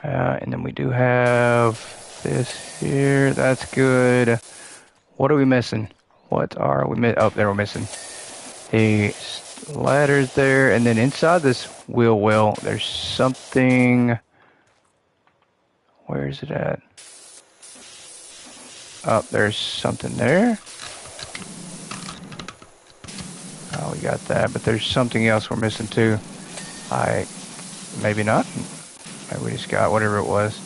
And then we do have this here. That's good. What are we missing? What are we missing? Oh, there we're missing the ladders there. And then inside this wheel well, there's something. Where is it at? Oh, there's something there. Oh, we got that. But there's something else we're missing too. Maybe not. Maybe we just got whatever it was.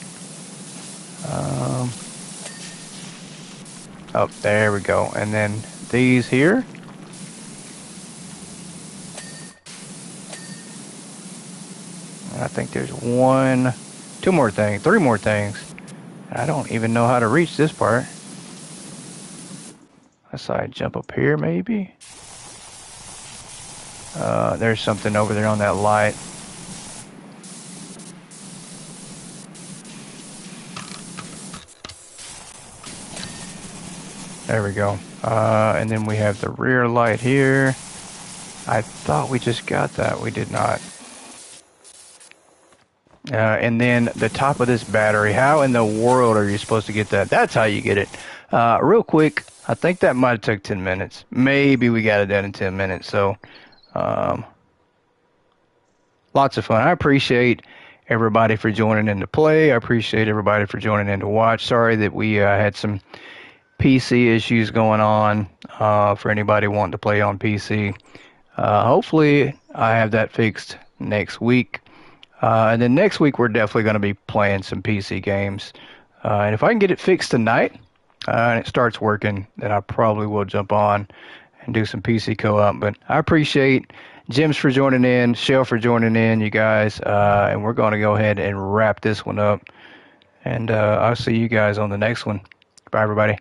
Oh, there we go. And then these here. And I think there's two more things, three more things. I don't even know how to reach this part. Unless I jump up here, maybe. There's something over there on that light. There we go. And then we have the rear light here. I thought we just got that. We did not. And then the top of this battery. How in the world are you supposed to get that? That's how you get it. Real quick, I think that might have took 10 minutes. Maybe we got it done in 10 minutes. So, lots of fun. I appreciate everybody for joining in to play. I appreciate everybody for joining in to watch. Sorry that we had some PC issues going on for anybody wanting to play on PC. Hopefully, I have that fixed next week. And then next week, we're definitely going to be playing some PC games. And if I can get it fixed tonight and it starts working, then I probably will jump on and do some PC co-op. But I appreciate Jemz for joining in, Shell for joining in, you guys. And we're going to go ahead and wrap this one up. And I'll see you guys on the next one. Bye, everybody.